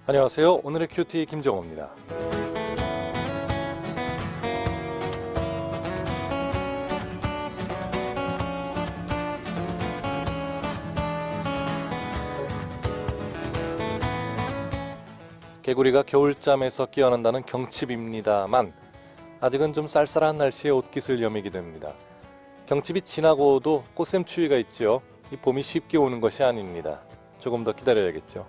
안녕하세요. 오늘의 큐티 김정호입니다. 개구리가 겨울잠에서 깨어난다는 경칩입니다만 아직은 좀 쌀쌀한 날씨에 옷깃을 여미게 됩니다. 경칩이 지나고도 꽃샘추위가 있지요. 이 봄이 쉽게 오는 것이 아닙니다. 조금 더 기다려야겠죠.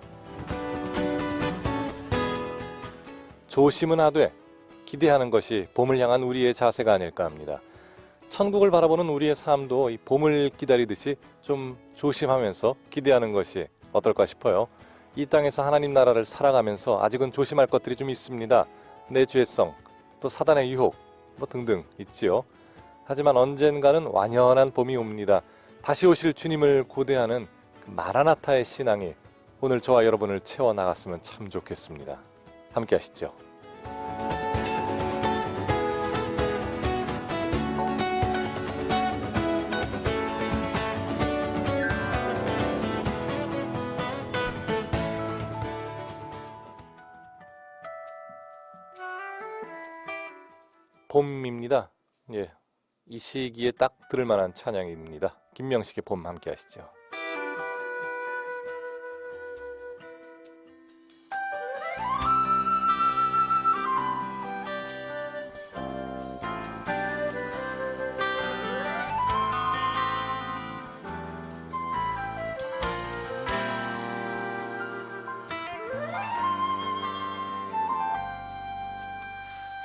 조심은 하되 기대하는 것이 봄을 향한 우리의 자세가 아닐까 합니다. 천국을 바라보는 우리의 삶도 이 봄을 기다리듯이 좀 조심하면서 기대하는 것이 어떨까 싶어요. 이 땅에서 하나님 나라를 살아가면서 아직은 조심할 것들이 좀 있습니다. 내 죄성, 또 사단의 유혹, 등등 있지요. 하지만 언젠가는 완연한 봄이 옵니다. 다시 오실 주님을 고대하는 그 마라나타의 신앙이 오늘 저와 여러분을 채워나갔으면 참 좋겠습니다. 함께 하시죠. 봄입니다. 예, 이 시기에 딱 들을 만한 찬양입니다. 김명식의 봄 함께 하시죠.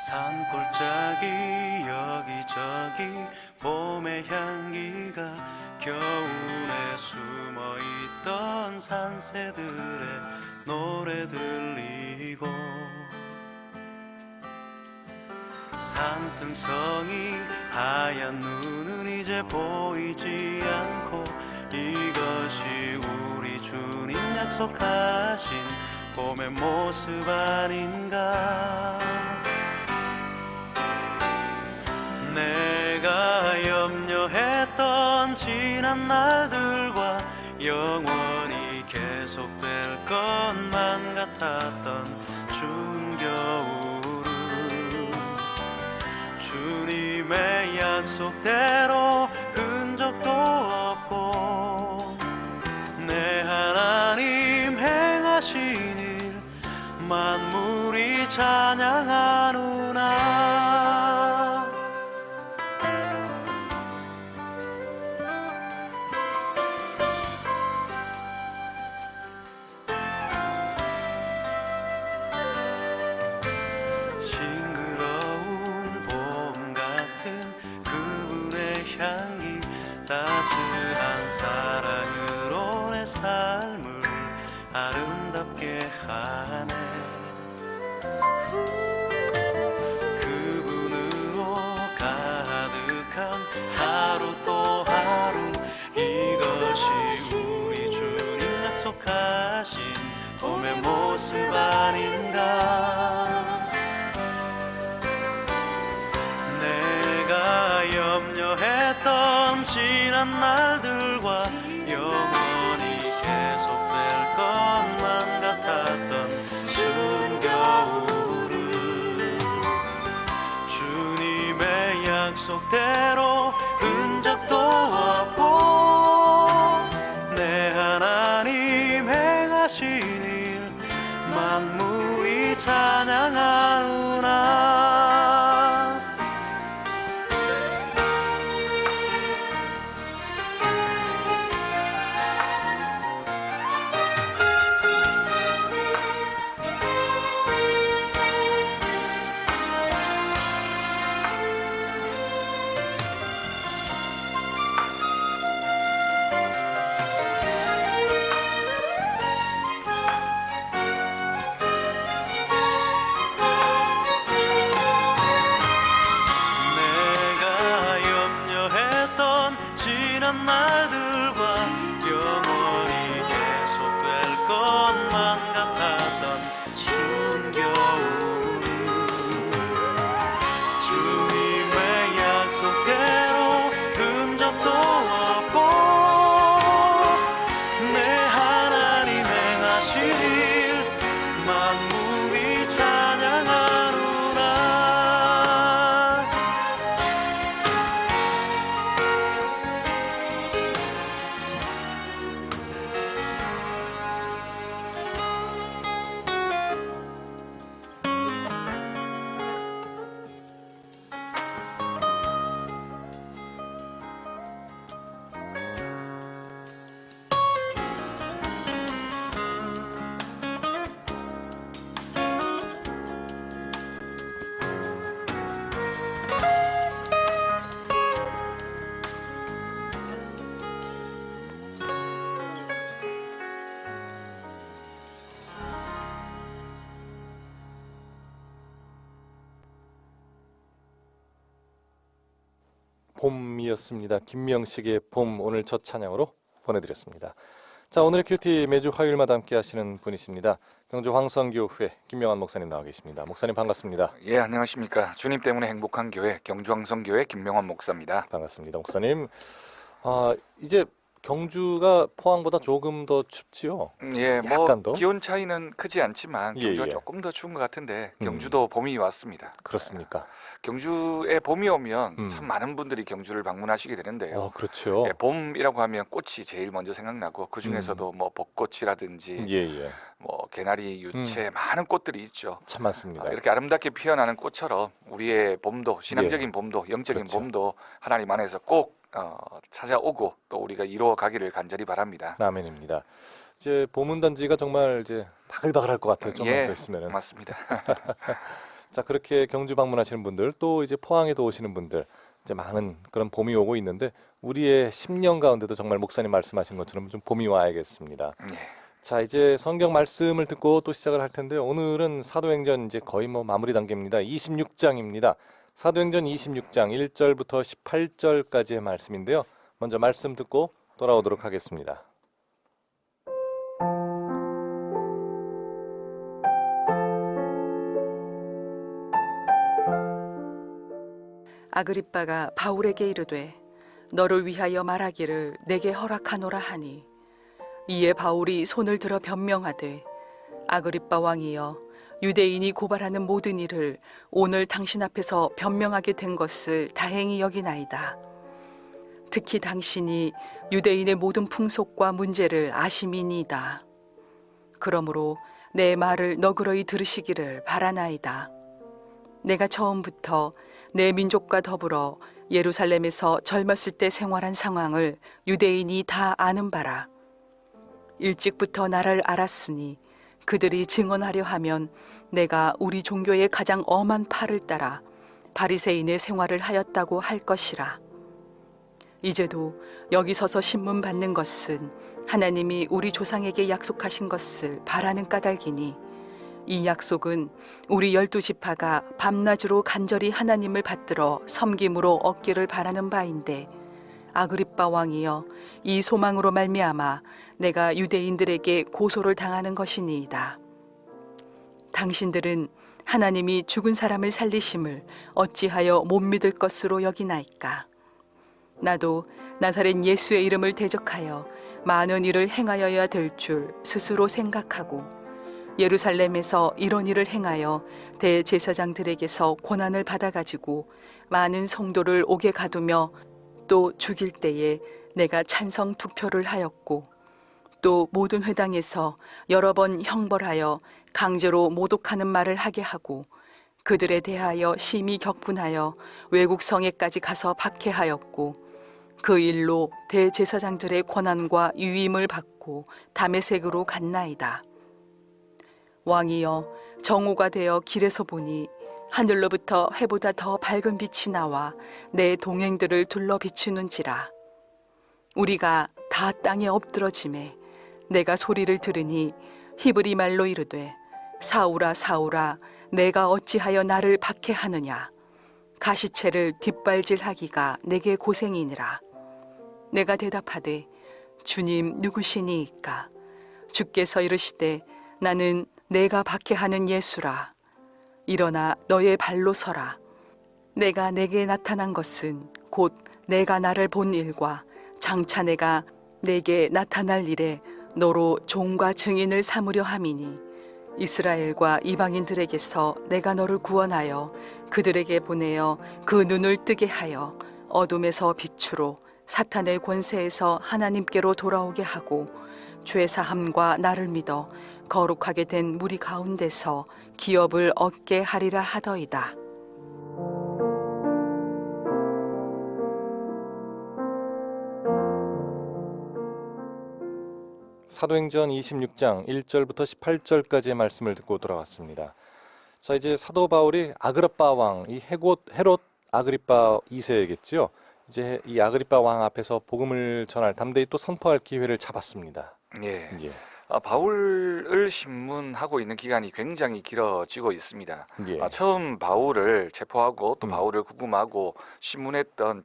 산골짜기 여기저기 봄의 향기가 겨울에 숨어있던 산새들의 노래 들리고 산등성이 하얀 눈은 이제 보이지 않고 이것이 우리 주님 약속하신 봄의 모습 아닌가. 내가 염려했던 지난 날들과 영원히 계속될 것만 같았던 추운 겨울은 주님의 약속대로 흔적도 없고 내 하나님 행하신 일 만물이 찬양하누나. 따스한 사랑으로 내 삶을 아름답게 하네. 그분으로 가득한 하루 또 하루 이것이 우리 주님 약속하신 봄의 모습 아닌가. 내가 염려했던 지난 날들과 영원히 계속될 것만 같았던 추운 겨울을 주님의 약속대로 흔적도 없고 내 하나님 행하신 일 만물이 찬양하누나. 봄이었습니다. 김명식의 봄 오늘 첫 찬양으로 보내드렸습니다. 자, 오늘의 큐티 매주 화요일마다 함께 하시는 분이십니다. 경주 황성교회 김명환 목사님 나와 계십니다. 목사님 반갑습니다. 예, 안녕하십니까. 주님 때문에 행복한 교회 경주 황성교회 김명환 목사입니다. 반갑습니다. 목사님, 이제 경주가 포항보다 조금 더 춥지요? 예, 뭐 약간 더? 기온 차이는 크지 않지만 예, 경주가 예. 조금 더 추운 것 같은데 경주도 봄이 왔습니다. 그렇습니까? 경주에 봄이 오면 음. 참 많은 분들이 경주를 방문하시게 되는데요. 그렇죠. 예, 봄이라고 하면 꽃이 제일 먼저 생각나고 그 중에서도 뭐 벚꽃이라든지 예. 뭐 개나리, 유채 많은 꽃들이 있죠. 참 많습니다. 이렇게 아름답게 피어나는 꽃처럼 우리의 봄도 신앙적인 봄도 영적인 그렇죠. 봄도 하나님 안에서 꼭 찾아오고 또 우리가 이루어 가기를 간절히 바랍니다. 아멘입니다. 이제 봄운단지가 정말 이제 바글바글할 것 같아요. 좀만 예, 더 있으면은. 맞습니다. 자, 그렇게 경주 방문하시는 분들, 또 이제 포항에도 오시는 분들, 이제 많은 그런 봄이 오고 있는데 우리의 10년 가운데도 정말 목사님 말씀하신 것처럼 좀 봄이 와야겠습니다. 예. 자, 이제 성경 말씀을 듣고 또 시작을 할 텐데요. 오늘은 사도행전 이제 거의 뭐 마무리 단계입니다. 26장입니다. 사도행전 26장 1절부터 18절까지의 말씀인데요. 먼저 말씀 듣고 돌아오도록 하겠습니다. 아그리빠가 바울에게 이르되 너를 위하여 말하기를 내게 허락하노라 하니 이에 바울이 손을 들어 변명하되 아그리빠 왕이여 유대인이 고발하는 모든 일을 오늘 당신 앞에서 변명하게 된 것을 다행히 여기나이다. 특히 당신이 유대인의 모든 풍속과 문제를 아심이니이다. 그러므로 내 말을 너그러이 들으시기를 바라나이다. 내가 처음부터 내 민족과 더불어 예루살렘에서 젊었을 때 생활한 상황을 유대인이 다 아는 바라. 일찍부터 나를 알았으니 그들이 증언하려 하면 내가 우리 종교의 가장 엄한 팔을 따라 바리새인의 생활을 하였다고 할 것이라. 이제도 여기 서서 신문 받는 것은 하나님이 우리 조상에게 약속하신 것을 바라는 까닭이니 이 약속은 우리 12지파가 밤낮으로 간절히 하나님을 받들어 섬김으로 얻기를 바라는 바인데 아그리빠 왕이여 이 소망으로 말미암아 내가 유대인들에게 고소를 당하는 것이니이다. 당신들은 하나님이 죽은 사람을 살리심을 어찌하여 못 믿을 것으로 여기나이까. 나도 나사렛 예수의 이름을 대적하여 많은 일을 행하여야 될 줄 스스로 생각하고 예루살렘에서 이런 일을 행하여 대제사장들에게서 고난을 받아가지고 많은 성도를 옥에 가두며 또 죽일 때에 내가 찬성 투표를 하였고 또 모든 회당에서 여러 번 형벌하여 강제로 모독하는 말을 하게 하고 그들에 대하여 심히 격분하여 외국 성에까지 가서 박해하였고 그 일로 대제사장들의 권한과 유임을 받고 다메섹으로 갔나이다. 왕이여 정오가 되어 길에서 보니 하늘로부터 해보다 더 밝은 빛이 나와 내 동행들을 둘러 비추는지라. 우리가 다 땅에 엎드러짐에 내가 소리를 들으니 히브리 말로 이르되 사울아 사울아 내가 어찌하여 나를 박해하느냐. 가시채를 뒷발질하기가 내게 고생이니라. 내가 대답하되 주님 누구시니이까. 주께서 이르시되 나는 내가 박해하는 예수라. 일어나 너의 발로 서라. 내가 내게 나타난 것은 곧 내가 나를 본 일과 장차 내가 내게 나타날 일에 너로 종과 증인을 삼으려 함이니 이스라엘과 이방인들에게서 내가 너를 구원하여 그들에게 보내어 그 눈을 뜨게 하여 어둠에서 빛으로 사탄의 권세에서 하나님께로 돌아오게 하고 죄사함과 나를 믿어 거룩하게 된 무리 가운데서 기업을 얻게 하리라 하더이다. 사도행전 26장 1절부터 18절까지의 말씀을 듣고 돌아왔습니다. 자, 이제 사도 바울이 아그리빠 왕, 이 헤롯 아그리빠 2세겠지요. 이제 이 아그리빠 왕 앞에서 복음을 전할 담대히 또 선포할 기회를 잡았습니다. 예. 예. 바울을 신문하고 있는 기간이 굉장히 길어지고 있습니다. 예. 처음 바울을 체포하고 또 음. 바울을 구금하고 신문했던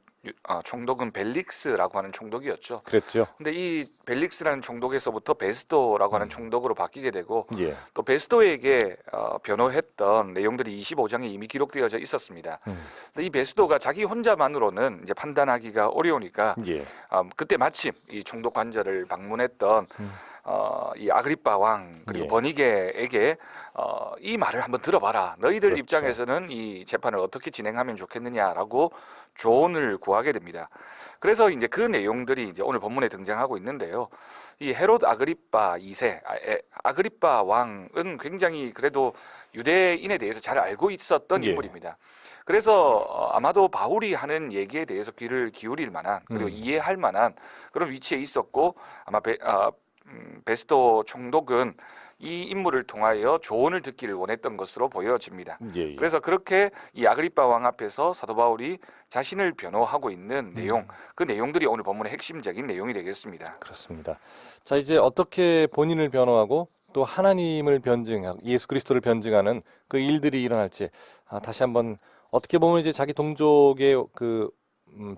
총독은 벨릭스라고 하는 총독이었죠. 그랬죠. 근데 이 벨릭스라는 총독에서부터 베스도라고 하는 총독으로 바뀌게 되고 예. 또 베스도에게 변호했던 내용들이 25장에 이미 기록되어져 있었습니다. 근데 이 베스도가 자기 혼자만으로는 이제 판단하기가 어려우니까 예. 그때 마침 이 총독 관저를 방문했던 이 아그리빠 왕 그리고 예. 버니게에게 이 말을 한번 들어봐라. 너희들 그렇죠. 입장에서는 이 재판을 어떻게 진행하면 좋겠느냐라고 조언을 구하게 됩니다. 그래서 이제 그 내용들이 이제 오늘 본문에 등장하고 있는데요. 이 헤롯 아그리빠 2세, 아그리빠 왕은 굉장히 그래도 유대인에 대해서 잘 알고 있었던 예. 인물입니다. 그래서 아마도 바울이 하는 얘기에 대해서 귀를 기울일 만한 그리고 이해할 만한 그런 위치에 있었고 아마 베스도 총독은 이 인물을 통하여 조언을 듣기를 원했던 것으로 보여집니다. 예. 그래서 그렇게 이 아그리빠 왕 앞에서 사도 바울이 자신을 변호하고 있는 내용, 그 내용들이 오늘 본문의 핵심적인 내용이 되겠습니다. 그렇습니다. 자, 이제 어떻게 본인을 변호하고 또 하나님을 변증하고 예수 그리스도를 변증하는 그 일들이 일어날지 다시 한번 어떻게 보면 이제 자기 동족의 그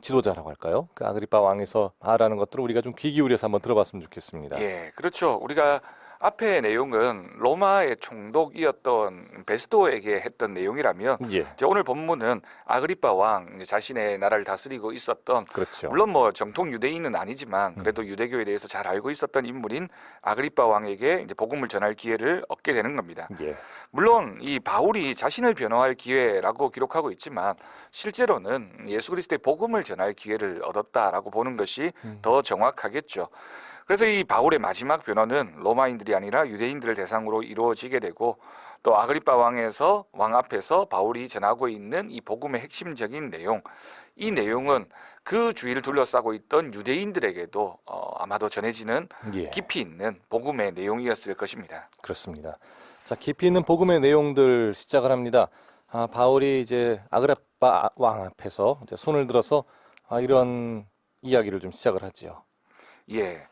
지도자라고 할까요? 그 아그리빠 왕에서 말하는 것들을 우리가 좀 귀 기울여서 한번 들어봤으면 좋겠습니다. 예, 그렇죠. 우리가 앞의 내용은 로마의 총독이었던 베스도에게 했던 내용이라면 예, 이제 오늘 본문은 아그리빠 왕 이제 자신의 나라를 다스리고 있었던 그렇죠. 물론 뭐 정통 유대인은 아니지만 그래도 유대교에 대해서 잘 알고 있었던 인물인 아그리빠 왕에게 이제 복음을 전할 기회를 얻게 되는 겁니다. 예, 물론 이 바울이 자신을 변호할 기회라고 기록하고 있지만 실제로는 예수 그리스도의 복음을 전할 기회를 얻었다라고 보는 것이 더 정확하겠죠. 그래서 이 바울의 마지막 변호는 로마인들이 아니라 유대인들을 대상으로 이루어지게 되고 또 아그리빠 왕 앞에서 바울이 전하고 있는 이 복음의 핵심적인 내용, 이 내용은 그 주위를 둘러싸고 있던 유대인들에게도 아마도 전해지는 예, 깊이 있는 복음의 내용이었을 것입니다. 그렇습니다. 자, 깊이 있는 복음의 내용들 시작을 합니다. 바울이 이제 아그리빠 왕 앞에서 이제 손을 들어서 이런 이야기를 좀 시작을 하지요. 예,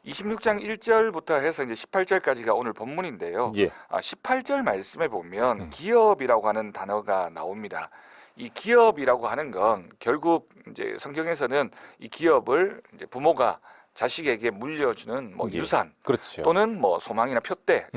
26장 1절부터 해서 이제 18절까지가 오늘 본문인데요. 예, 18절 말씀에 보면 기업이라고 하는 단어가 나옵니다. 이 기업이라고 하는 건 결국 이제 성경에서는 이 기업을 이제 부모가 자식에게 물려주는 뭐 예. 유산 그렇죠. 또는 뭐 소망이나 표대,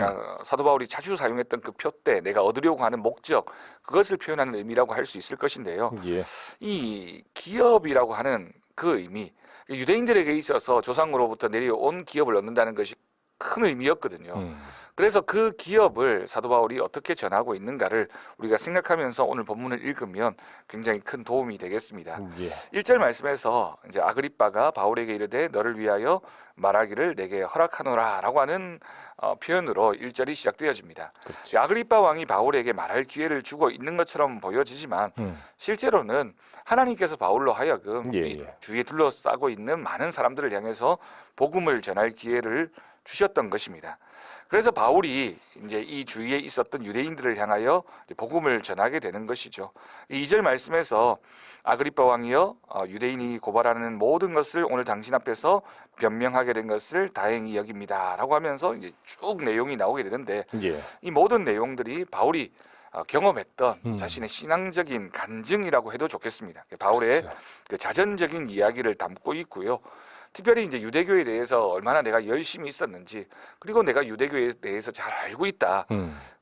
사도 바울이 자주 사용했던 그 표대, 내가 얻으려고 하는 목적, 그것을 표현하는 의미라고 할 수 있을 것인데요. 예, 이 기업이라고 하는 그 의미, 유대인들에게 있어서 조상으로부터 내려온 기업을 얻는다는 것이 큰 의미였거든요. 그래서 그 기업을 사도 바울이 어떻게 전하고 있는가를 우리가 생각하면서 오늘 본문을 읽으면 굉장히 큰 도움이 되겠습니다. 예, 1절 말씀에서 이제 아그리빠가 바울에게 이르되 너를 위하여 말하기를 내게 허락하노라라고 하는 표현으로 1절이 시작되어집니다. 그렇죠. 아그리빠 왕이 바울에게 말할 기회를 주고 있는 것처럼 보여지지만 실제로는 하나님께서 바울로 하여금 예, 이 예. 주위에 둘러싸고 있는 많은 사람들을 향해서 복음을 전할 기회를 주셨던 것입니다. 그래서 바울이 이제 이 주위에 있었던 유대인들을 향하여 복음을 전하게 되는 것이죠. 이 2절 말씀에서 아그리빠 왕이여 유대인이 고발하는 모든 것을 오늘 당신 앞에서 변명하게 된 것을 다행히 여깁니다라고 하면서 이제 쭉 내용이 나오게 되는데 예, 이 모든 내용들이 바울이 경험했던 자신의 음. 신앙적인 간증이라고 해도 좋겠습니다. 바울의 그렇죠. 그 자전적인 이야기를 담고 있고요. 특별히 이제 유대교에 대해서 얼마나 내가 열심히 있었는지, 그리고 내가 유대교에 대해서 잘 알고 있다.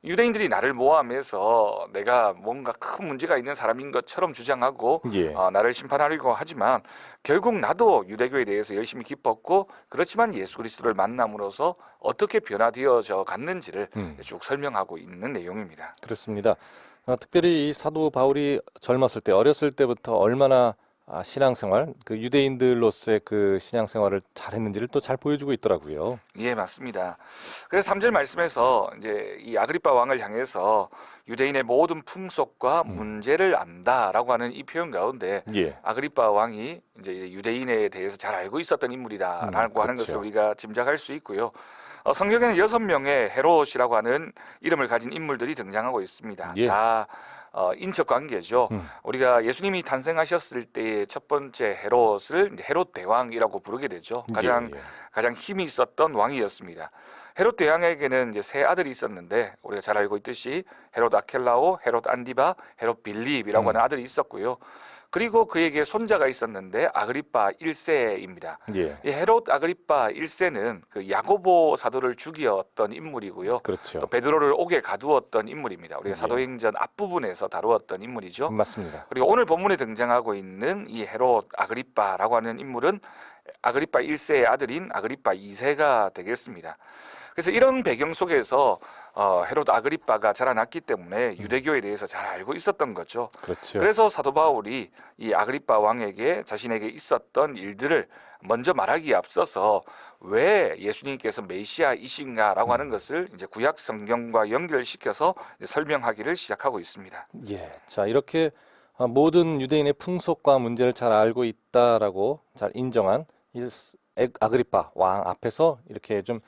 유대인들이 나를 모함해서 내가 뭔가 큰 문제가 있는 사람인 것처럼 주장하고 예, 나를 심판하려고 하지만 결국 나도 유대교에 대해서 열심히 기뻤고 그렇지만 예수 그리스도를 만남으로써 어떻게 변화되어져 갔는지를 쭉 설명하고 있는 내용입니다. 그렇습니다. 특별히 이 사도 바울이 젊었을 때, 어렸을 때부터 얼마나 신앙생활, 그 유대인들로서의 그 신앙생활을 잘했는지를 또 잘 보여주고 있더라고요. 예, 맞습니다. 그래서 3절 말씀에서 이제 이 아그리빠 왕을 향해서 유대인의 모든 풍속과 문제를 안다라고 하는 이 표현 가운데 예, 아그리빠 왕이 이제 유대인에 대해서 잘 알고 있었던 인물이다라고 하는 그렇죠. 것을 우리가 짐작할 수 있고요. 성경에는 6명의 헤롯이라고 하는 이름을 가진 인물들이 등장하고 있습니다. 예. 다 인척 관계죠. 우리가 예수님이 탄생하셨을 때의 첫 번째 헤롯을 헤롯 대왕이라고 부르게 되죠. 가장 힘이 있었던 왕이었습니다. 헤롯 대왕에게는 이제 세 아들이 있었는데 우리가 잘 알고 있듯이 헤롯 아켈라오, 헤롯 안디바, 헤롯 빌립이라고 하는 아들이 있었고요. 그리고 그에게 손자가 있었는데 아그리파 1세입니다. 예. 이 헤롯 아그리파 1세는 그 야고보 사도를 죽이었던 인물이고요. 그렇죠. 또 베드로를 옥에 가두었던 인물입니다. 우리가 예. 사도행전 앞부분에서 다루었던 인물이죠. 맞습니다. 그리고 오늘 본문에 등장하고 있는 이 헤롯 아그리파라고 하는 인물은 아그리파 1세의 아들인 아그리파 2세가 되겠습니다. 그래서 이런 배경 속에서 헤롯 아그리파가 자라났기 때문에 유대교에 대해서 잘 알고 있었던 거죠. 그렇죠. 그래서 사도 바울이 이 아그리파 왕에게 자신에게 있었던 일들을 먼저 말하기에 앞서서 왜 예수님께서 메시아이신가라고 하는 것을 이제 구약 성경과 연결시켜서 이제 설명하기를 시작하고 있습니다. 예. 자, 이렇게 모든 유대인의 풍속과 문제를 잘 알고 있다라고 잘 인정한 이 아그리파 왕 앞에서 이렇게 좀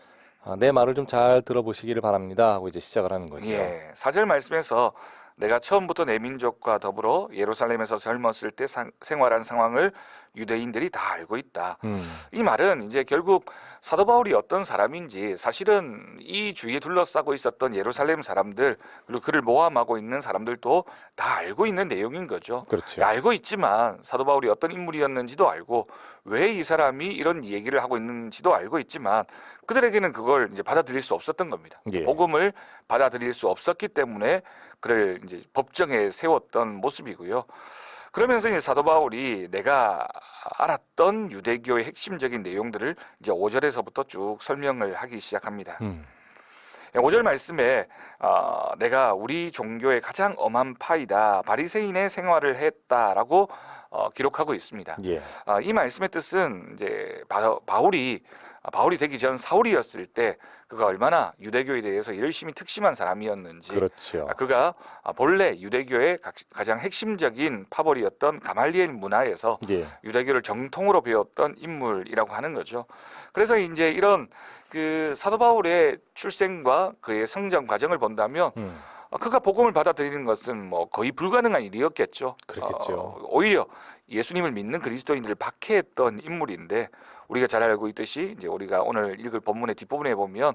내 말을 좀 잘 들어보시기를 바랍니다 하고 이제 시작을 하는 거죠. 예, 4절 말씀에서 내가 처음부터 내 민족과 더불어 예루살렘에서 젊었을 때 생활한 상황을 유대인들이 다 알고 있다. 이 말은 이제 결국 사도 바울이 어떤 사람인지 사실은 이 주위에 둘러싸고 있었던 예루살렘 사람들 그리고 그를 모함하고 있는 사람들도 다 알고 있는 내용인 거죠. 그렇죠. 알고 있지만 사도 바울이 어떤 인물이었는지도 알고 왜 이 사람이 이런 얘기를 하고 있는지도 알고 있지만 그들에게는 그걸 이제 받아들일 수 없었던 겁니다. 예. 복음을 받아들일 수 없었기 때문에 그를 이제 법정에 세웠던 모습이고요. 그러면서 이제 사도 바울이 내가 알았던 유대교의 핵심적인 내용들을 이제 5절에서부터 쭉 설명을 하기 시작합니다. 5절 말씀에 내가 우리 종교의 가장 엄한 파이다 바리새인의 생활을 했다라고 기록하고 있습니다. 예. 이 말씀의 뜻은 이제 바울이 되기 전 사울이었을 때 그가 얼마나 유대교에 대해서 열심히 특심한 사람이었는지 그렇죠. 그가 본래 유대교의 가장 핵심적인 파벌이었던 가말리엘 문화에서 예. 유대교를 정통으로 배웠던 인물이라고 하는 거죠. 그래서 이제 이런 그 사도 바울의 출생과 그의 성장 과정을 본다면 그가 복음을 받아들이는 것은 뭐 거의 불가능한 일이었겠죠. 그렇겠죠. 오히려 예수님을 믿는 그리스도인들을 박해했던 인물인데 우리가 잘 알고 있듯이 이제 우리가 오늘 읽을 본문의 뒷부분에 보면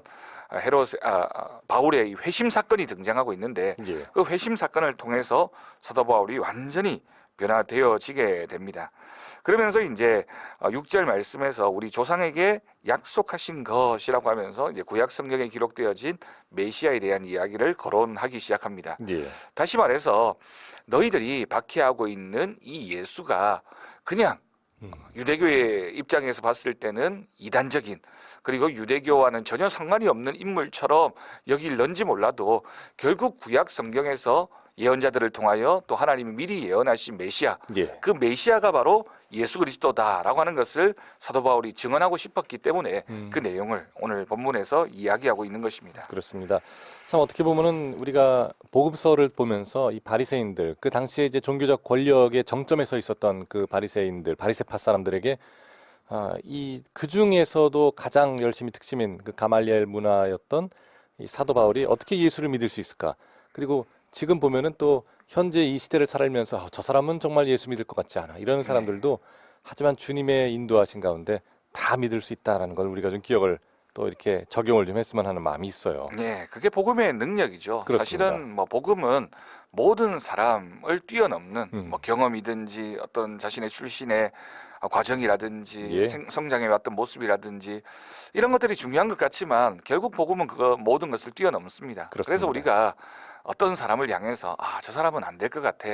바울의 회심 사건이 등장하고 있는데 예. 그 회심 사건을 통해서 사도 바울이 완전히 변화되어지게 됩니다. 그러면서 이제 6절 말씀에서 우리 조상에게 약속하신 것이라고 하면서 이제 구약 성경에 기록되어진 메시아에 대한 이야기를 거론하기 시작합니다. 예. 다시 말해서 너희들이 박해하고 있는 이 예수가 그냥 유대교의 입장에서 봤을 때는 이단적인 그리고 유대교와는 전혀 상관이 없는 인물처럼 여길런지 몰라도 결국 구약 성경에서 예언자들을 통하여 또 하나님이 미리 예언하신 메시아 예. 그 메시아가 바로 예수 그리스도다라고 하는 것을 사도 바울이 증언하고 싶었기 때문에 그 내용을 오늘 본문에서 이야기하고 있는 것입니다. 그렇습니다. 참 어떻게 보면은 우리가 복음서를 보면서 이 바리새인들 그 당시에 이제 종교적 권력의 정점에 서 있었던 그 바리새인들 바리새파 사람들에게 이 그 중에서도 가장 열심히 특심인 그 가말리엘 문화였던 이 사도 바울이 어떻게 예수를 믿을 수 있을까? 그리고 지금 보면은 또 현재 이 시대를 살면서 저 사람은 정말 예수 믿을 것 같지 않아 이런 사람들도 하지만 주님의 인도하신 가운데 다 믿을 수 있다라는 걸 우리가 좀 기억을 또 이렇게 적용을 좀 했으면 하는 마음이 있어요. 네, 그게 복음의 능력이죠. 그렇습니다. 사실은 뭐 복음은 모든 사람을 뛰어넘는 뭐 경험이든지 어떤 자신의 출신의 과정이라든지 예. 성장해 왔던 모습이라든지 이런 것들이 중요한 것 같지만 결국 복음은 그거 모든 것을 뛰어넘습니다. 그렇습니다. 그래서 우리가 어떤 사람을 향해서 저 사람은 안 될 것 같아.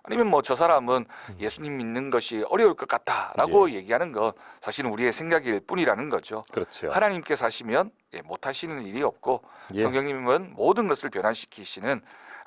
아니면 뭐 저 사람은 예수님 믿는 것이 어려울 것 같다라고 얘기하는 건 사실은 우리의 생각일 뿐이라는 거죠. 그렇죠. 하나님께서 하시면 못 하시는 일이 없고 예. 성령님은 모든 것을 변화시키시는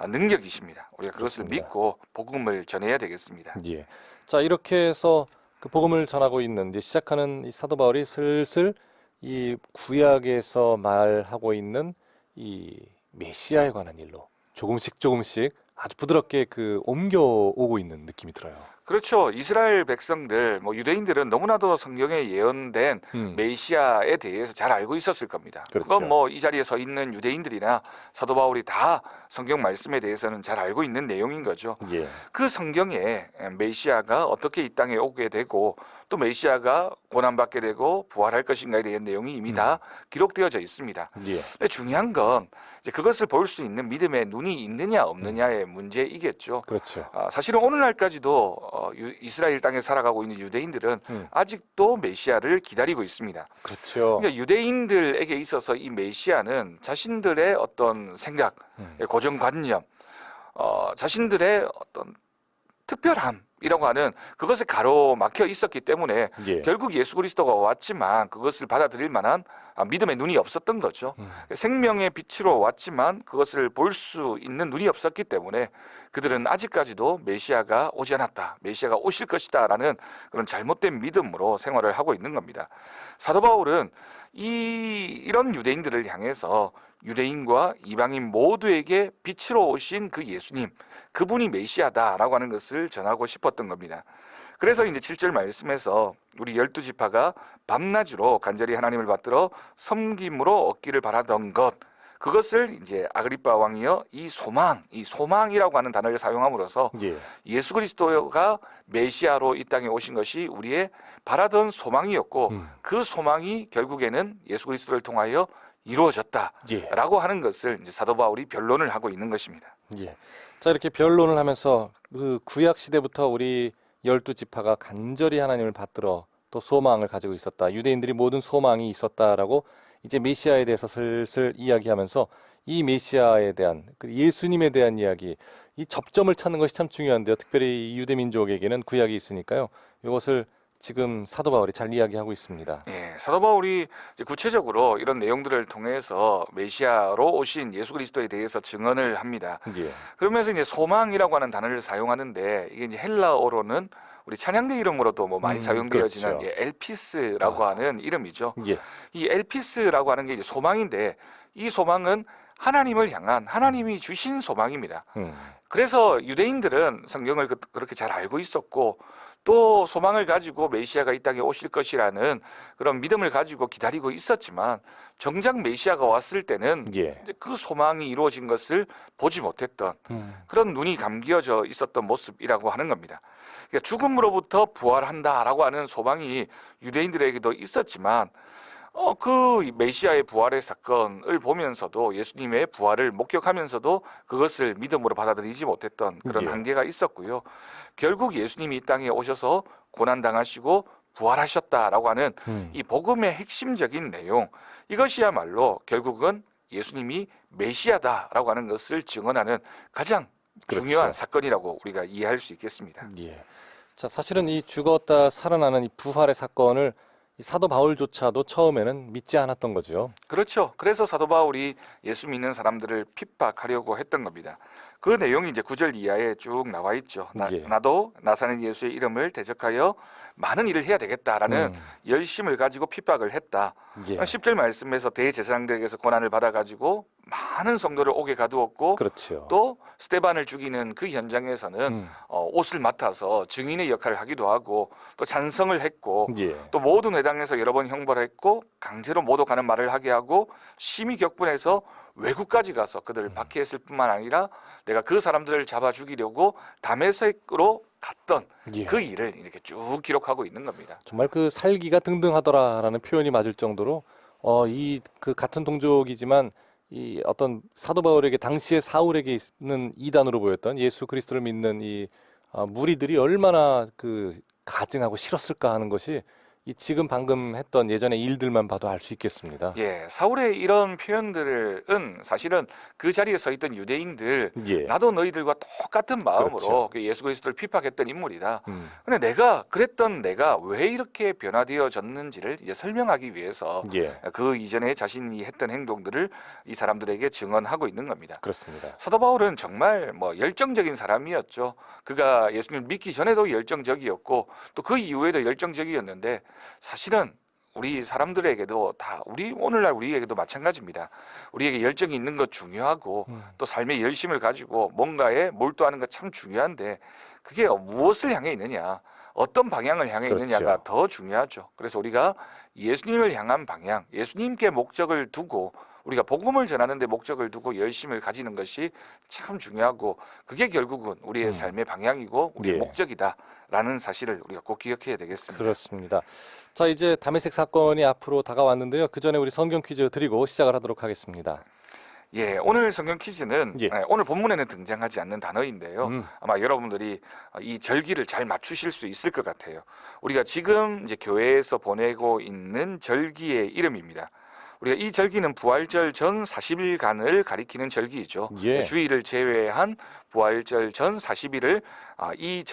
능력이십니다. 우리가 그것을 그렇습니다. 믿고 복음을 전해야 되겠습니다. 예. 자 이렇게 해서 그 복음을 전하고 있는 이제 시작하는 이 사도 바울이 슬슬 이 구약에서 말하고 있는 이 메시아에 관한 일로 조금씩 아주 부드럽게 그 옮겨오고 있는 느낌이 들어요. 그렇죠. 이스라엘 백성들, 뭐 유대인들은 너무나도 성경에 예언된 메시아에 대해서 잘 알고 있었을 겁니다. 그렇죠. 그건 뭐 이 자리에 서 있는 유대인들이나 사도 바울이 다 성경 말씀에 대해서는 잘 알고 있는 내용인 거죠. 예. 그 성경에 메시아가 어떻게 이 땅에 오게 되고 또 메시아가 고난받게 되고 부활할 것인가에 대한 내용이 이미 다 기록되어져 있습니다. 예. 근데 중요한 건 이제 그것을 볼 수 있는 믿음의 눈이 있느냐 없느냐의 문제이겠죠. 그렇죠. 사실은 오늘날까지도 이스라엘 땅에 살아가고 있는 유대인들은 음. 아직도 메시아를 기다리고 있습니다. 그렇죠. 그러니까 유대인들에게 있어서 이 메시아는 자신들의 어떤 생각, 고정관념, 자신들의 어떤 특별함이라고 하는 그것에 가로막혀 있었기 때문에 예. 결국 예수 그리스도가 왔지만 그것을 받아들일 만한 믿음의 눈이 없었던 거죠. 생명의 빛으로 왔지만 그것을 볼 수 있는 눈이 없었기 때문에 그들은 아직까지도 메시아가 오지 않았다, 메시아가 오실 것이다 라는 그런 잘못된 믿음으로 생활을 하고 있는 겁니다. 사도 바울은 이런 유대인들을 향해서 유대인과 이방인 모두에게 빛으로 오신 그 예수님, 그분이 메시아다라고 하는 것을 전하고 싶었던 겁니다. 그래서 이제 7절 말씀에서 우리 12지파가 밤낮으로 간절히 하나님을 받들어 섬김으로 얻기를 바라던 것, 그것을 이제 아그리빠 왕이여 이 소망이라고 하는 단어를 사용함으로써 예. 예수 그리스도가 메시아로 이 땅에 오신 것이 우리의 바라던 소망이었고 그 소망이 결국에는 예수 그리스도를 통하여 이루어졌다라고 예. 하는 것을 이제 사도 바울이 변론을 하고 있는 것입니다. 예. 자, 이렇게 변론을 하면서 그 구약 시대부터 우리 12지파가 간절히 하나님을 받들어 또 소망을 가지고 있었다. 유대인들이 모든 소망이 있었다라고 이제 메시아에 대해서 슬슬 이야기하면서 이 메시아에 대한 그 예수님에 대한 이야기, 이 접점을 찾는 것이 참 중요한데요. 특별히 유대 민족에게는 구약이 있으니까요. 이것을 지금 사도 바울이 잘 이야기하고 있습니다. 예, 사도 바울이 이제 구체적으로 이런 내용들을 통해서 메시아로 오신 예수 그리스도에 대해서 증언을 합니다. 예. 그러면서 이제 소망이라고 하는 단어를 사용하는데 이게 이제 헬라어로는 우리 찬양대 이름으로도 뭐 많이 사용되어지는 그렇죠. 엘피스라고 하는 이름이죠. 예. 이 엘피스라고 하는 게 이제 소망인데 이 소망은 하나님을 향한 하나님이 주신 소망입니다. 그래서 유대인들은 성경을 그렇게 잘 알고 있었고 또 소망을 가지고 메시아가 이 땅에 오실 것이라는 그런 믿음을 가지고 기다리고 있었지만 정작 메시아가 왔을 때는 예. 이제 그 소망이 이루어진 것을 보지 못했던 그런 눈이 감겨져 있었던 모습이라고 하는 겁니다. 그러니까 죽음으로부터 부활한다라고 하는 소망이 유대인들에게도 있었지만 그 메시아의 부활의 사건을 보면서도 예수님의 부활을 목격하면서도 그것을 믿음으로 받아들이지 못했던 그런 예. 한계가 있었고요. 결국 예수님이 이 땅에 오셔서 고난당하시고 부활하셨다라고 하는 이 복음의 핵심적인 내용, 이것이야말로 결국은 예수님이 메시아다라고 하는 것을 증언하는 가장 그렇죠. 중요한 사건이라고 우리가 이해할 수 있겠습니다. 예. 자, 사실은 이 죽었다 살아나는 이 부활의 사건을 이 사도 바울조차도 처음에는 믿지 않았던 거죠. 그렇죠. 그래서 사도 바울이 예수 믿는 사람들을 핍박하려고 했던 겁니다. 그 내용이 이제 9절 이하에 쭉 나와 있죠. 예. 나도 나사렛 예수의 이름을 대적하여 많은 일을 해야 되겠다라는 열심을 가지고 핍박을 했다. 예. 10절 말씀에서 대제사장들에게서 고난을 받아가지고 많은 성도를 옥에 가두었고 그렇죠. 또 스데반을 죽이는 그 현장에서는 옷을 맡아서 증인의 역할을 하기도 하고 또 찬성을 했고 예. 또 모든 회당에서 여러 번 형벌을 했고 강제로 모독하는 말을 하게 하고 심히 격분해서 외국까지 가서 그들을 박해했을 뿐만 아니라 내가 그 사람들을 잡아 죽이려고 다메섹으로 갔던 예. 그 일을 이렇게 쭉 기록하고 있는 겁니다. 정말 그 살기가 등등하더라라는 표현이 맞을 정도로 이 그 같은 동족이지만 이 어떤 사도 바울에게 당시에 사울에게 있는 이단으로 보였던 예수 그리스도를 믿는 이 무리들이 얼마나 그 가증하고 싫었을까 하는 것이 이 지금 방금 했던 예전의 일들만 봐도 알 수 있겠습니다. 예, 사울의 이런 표현들은 사실은 그 자리에 서 있던 유대인들, 예. 나도 너희들과 똑같은 마음으로 그렇죠. 예수 그리스도를 핍박했던 인물이다. 근데 내가 그랬던 내가 왜 이렇게 변화되어졌는지를 이제 설명하기 위해서 예. 그 이전에 자신이 했던 행동들을 이 사람들에게 증언하고 있는 겁니다. 그렇습니다. 사도 바울은 정말 열정적인 사람이었죠. 그가 예수님을 믿기 전에도 열정적이었고 또 그 이후에도 열정적이었는데 사실은 우리 사람들에게도 다 오늘날 우리에게도 마찬가지입니다. 우리에게 열정이 있는 것 중요하고 또 삶의 열심을 가지고 뭔가에 몰두하는 것 참 중요한데 그게 무엇을 향해 있느냐, 어떤 방향을 향해 그렇죠. 있느냐가 더 중요하죠. 그래서 우리가 예수님을 향한 방향, 예수님께 목적을 두고 우리가 복음을 전하는 데 목적을 두고 열심을 가지는 것이 참 중요하고 그게 결국은 우리의 삶의 방향이고 우리의 예. 목적이다라는 사실을 우리가 꼭 기억해야 되겠습니다. 그렇습니다. 자, 이제 다메섹 사건이 앞으로 다가왔는데요. 그 전에 우리 성경 퀴즈 드리고 시작을 하도록 하겠습니다. 예, 오늘 성경 퀴즈는 예. 오늘 본문에는 등장하지 않는 단어인데요. 아마 여러분들이 이 절기를 잘 맞추실 수 있을 것 같아요. 우리가 지금 이제 교회에서 보내고 있는 절기의 이름입니다. 우리가 이 절기는 부활절 전 40일간을 가리키는 절기이죠. 예. 주일을 제외한 부활절 전 40일을 이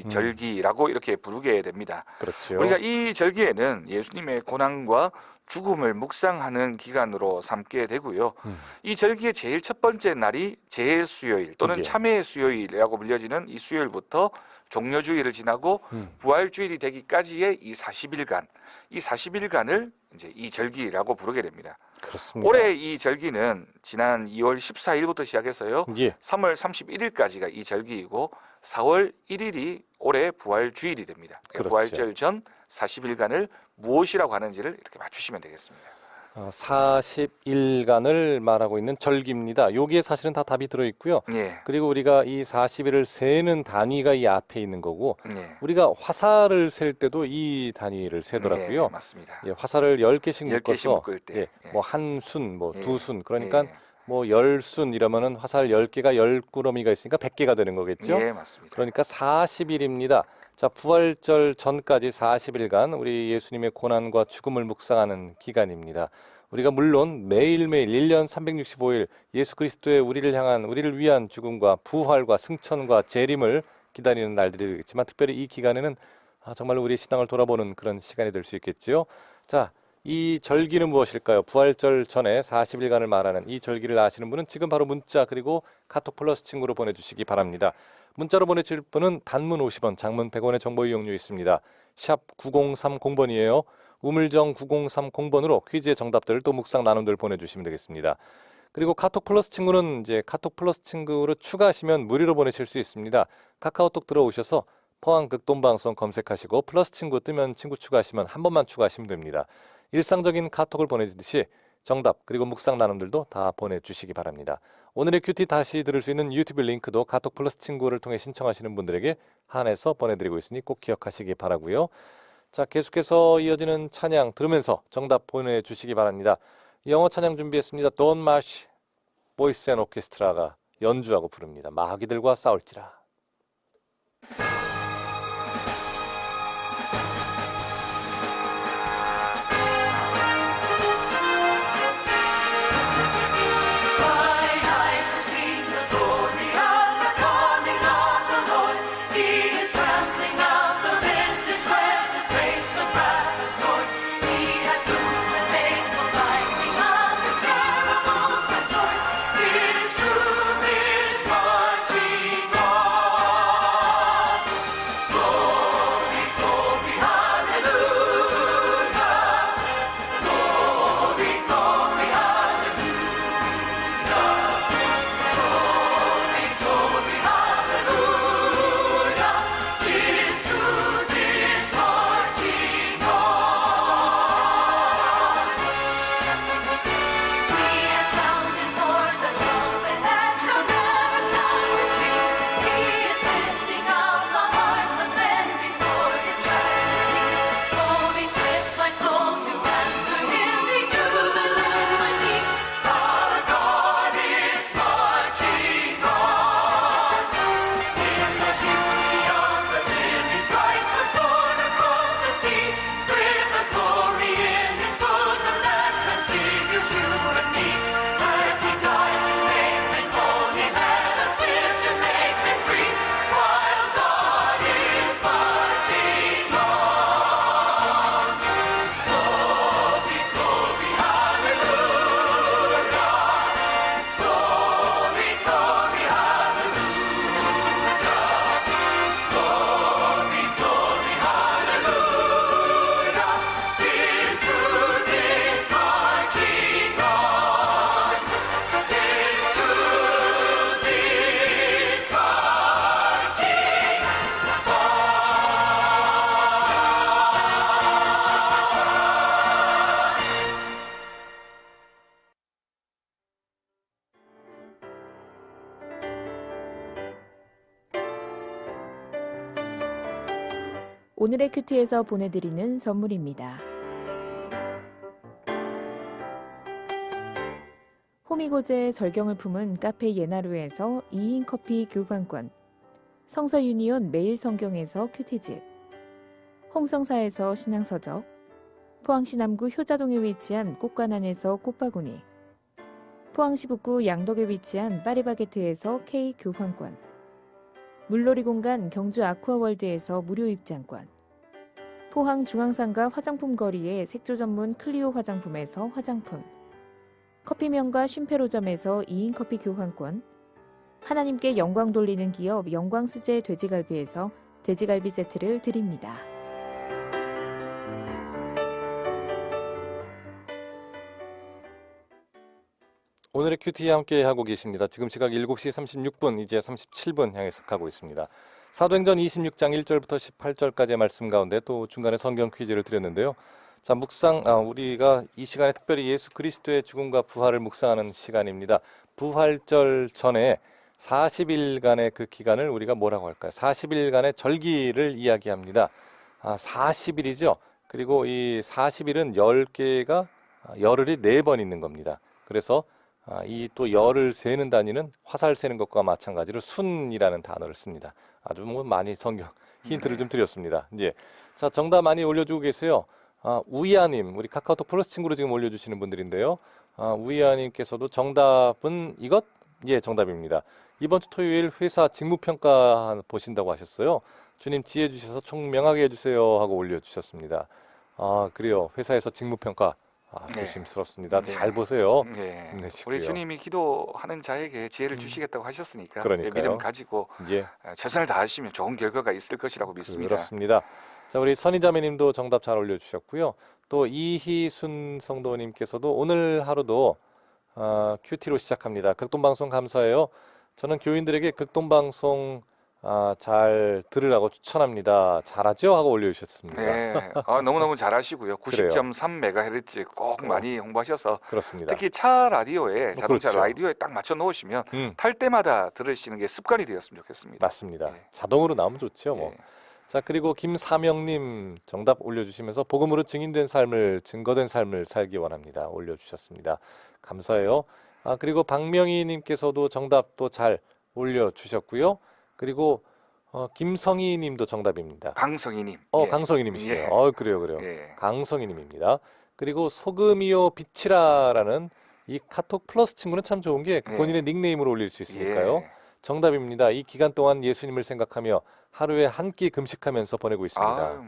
절기라고 이렇게 부르게 됩니다. 그렇죠. 우리가 이 절기에는 예수님의 고난과 죽음을 묵상하는 기간으로 삼게 되고요. 이 절기의 제일 첫 번째 날이 재수요일 또는 예. 참회의 수요일이라고 불려지는 이 수요일부터 종려주일을 지나고 부활주일이 되기까지의 이 40일간, 이 40일간을 이제 이 절기라고 부르게 됩니다. 그렇습니다. 올해 이 절기는 지난 2월 14일부터 시작해서요. 예. 3월 31일까지가 이 절기이고 4월 1일이 올해 부활주일이 됩니다. 그렇죠. 부활절 전 40일간을 무엇이라고 하는지를 이렇게 맞추시면 되겠습니다. 40일간을 말하고 있는 절기입니다. 여기에 사실은 다 답이 들어있고요. 예, 그리고 우리가 이 40일을 세는 단위가 이 앞에 있는 거고 예, 우리가 화살을 셀 때도 이 단위를 세더라고요. 예, 맞습니다. 예, 화살을 10개씩 10개씩 묶어서 묶을 때, 예, 뭐 한 순, 뭐 예, 두 순, 그러니까 예, 뭐 10순 이러면은 화살 10개가 10구러미가 있으니까 100개가 되는 거겠죠. 예, 맞습니다. 그러니까 40일입니다. 자, 부활절 전까지 40일간 우리 예수님의 고난과 죽음을 묵상하는 기간입니다. 우리가 물론 매일매일 1년 365일 예수 그리스도의 우리를 위한 죽음과 부활과 승천과 재림을 기다리는 날들이 되겠지만 특별히 이 기간에는 정말 우리의 신앙을 돌아보는 그런 시간이 될 수 있겠지요. 자, 이 절기는 무엇일까요? 부활절 전에 40일간을 말하는 이 절기를 아시는 분은 지금 바로 문자 그리고 카톡 플러스 친구로 보내주시기 바랍니다. 문자로 보내실 분은 단문 50원, 장문 100원의 정보 이용료 있습니다. 샵 9030번이에요. 우물정 9030번으로 퀴즈의 정답들을 또 묵상 나눔들 보내주시면 되겠습니다. 그리고 카톡 플러스 친구는 이제 카톡 플러스 친구로 추가하시면 무료로 보내실 수 있습니다. 카카오톡 들어오셔서 포항 극동방송 검색하시고 플러스 친구 뜨면 친구 추가하시면 한 번만 추가하시면 됩니다. 일상적인 카톡을 보내주듯이 정답 그리고 묵상 나눔들도 다 보내주시기 바랍니다. 오늘의 큐티 다시 들을 수 있는 유튜브 링크도 카톡 플러스 친구를 통해 신청하시는 분들에게 한해서 보내드리고 있으니 꼭 기억하시기 바라고요. 자, 계속해서 이어지는 찬양 들으면서 정답 보내주시기 바랍니다. 영어 찬양 준비했습니다. Don't March 보이스 앤 오케스트라가 연주하고 부릅니다. 마귀들과 싸울지라. 오늘의 큐티에서 보내드리는 선물입니다. 호미고제의 절경을 품은 카페 예나루에서 2인 커피 교환권, 성서 유니온 매일 성경에서 큐티집, 홍성사에서 신앙서적, 포항시 남구 효자동에 위치한 꽃관안에서 꽃바구니, 포항시 북구 양덕에 위치한 파리바게트에서 K 교환권, 물놀이 공간 경주 아쿠아월드에서 무료 입장권, 포항 중앙상가 화장품 거리의 색조 전문 클리오 화장품에서 화장품, 커피명가 쉼페로점에서 2인 커피 교환권, 하나님께 영광 돌리는 기업 영광수제 돼지갈비에서 돼지갈비 세트를 드립니다. 오늘의 큐티 함께 하고 계십니다. 지금 시각 7시 36분, 이제 37분 향해서 가고 있습니다. 사도행전 26장 1절부터 18절까지의 말씀 가운데 또 중간에 성경 퀴즈를 드렸는데요. 자, 우리가 이 시간에 특별히 예수 그리스도의 죽음과 부활을 묵상하는 시간입니다. 부활절 전에 40일간의 그 기간을 우리가 뭐라고 할까요? 40일간의 절기를 이야기합니다. 40일이죠. 그리고 이 40일은 10개가 열흘이 4번 있는 겁니다. 그래서 이 또 열을 세는 단위는 화살 세는 것과 마찬가지로 순이라는 단어를 씁니다. 아주 많이 성경 힌트를 좀 드렸습니다. 이제 자, 정답 많이 올려주고 계세요. 우이아님, 우리 카카오톡 플러스 친구로 지금 올려주시는 분들인데요. 우이아님께서도 정답은 이것? 예, 정답입니다. 이번 주 토요일 회사 직무평가 보신다고 하셨어요. 주님 지혜 주셔서 총명하게 해주세요 하고 올려주셨습니다. 그래요. 회사에서 직무평가 네. 조심스럽습니다. 네. 잘 보세요. 네. 힘내시고요. 우리 주님이 기도하는 자에게 지혜를 주시겠다고 하셨으니까 그러니까요. 믿음 가지고 예, 최선을 다하시면 좋은 결과가 있을 것이라고 믿습니다. 그렇습니다. 자, 우리 선희자매님도 정답 잘 올려주셨고요. 또 이희순 성도님께서도 오늘 하루도 큐티로 시작합니다. 극동방송 감사해요. 저는 교인들에게 극동방송 잘 들으라고 추천합니다. 잘하죠? 하고 올려주셨습니다. 네, 너무너무 잘하시고요. 그래요. 90.3MHz 꼭 많이 홍보하셔서 그렇습니다. 특히 차 라디오에 자동차 그렇죠. 라디오에 딱 맞춰 놓으시면 탈 때마다 들으시는 게 습관이 되었으면 좋겠습니다. 맞습니다. 네. 자동으로 나오면 좋죠. 뭐. 네. 자, 그리고 김사명님 정답 올려주시면서 복음으로 증인된 삶을, 증거된 삶을 살기 원합니다. 올려주셨습니다. 감사해요. 그리고 박명희님께서도 정답도 잘 올려주셨고요. 그리고 김성희님도 정답입니다. 강성희님. 강성희님이시네요. 예. 그래요. 예. 강성희님입니다. 그리고 소금이요 빛이라라는 이 카톡 플러스 친구는 참 좋은 게 본인의 닉네임으로 올릴 수 있으니까요. 예. 정답입니다. 이 기간 동안 예수님을 생각하며 하루에 한 끼 금식하면서 보내고 있습니다.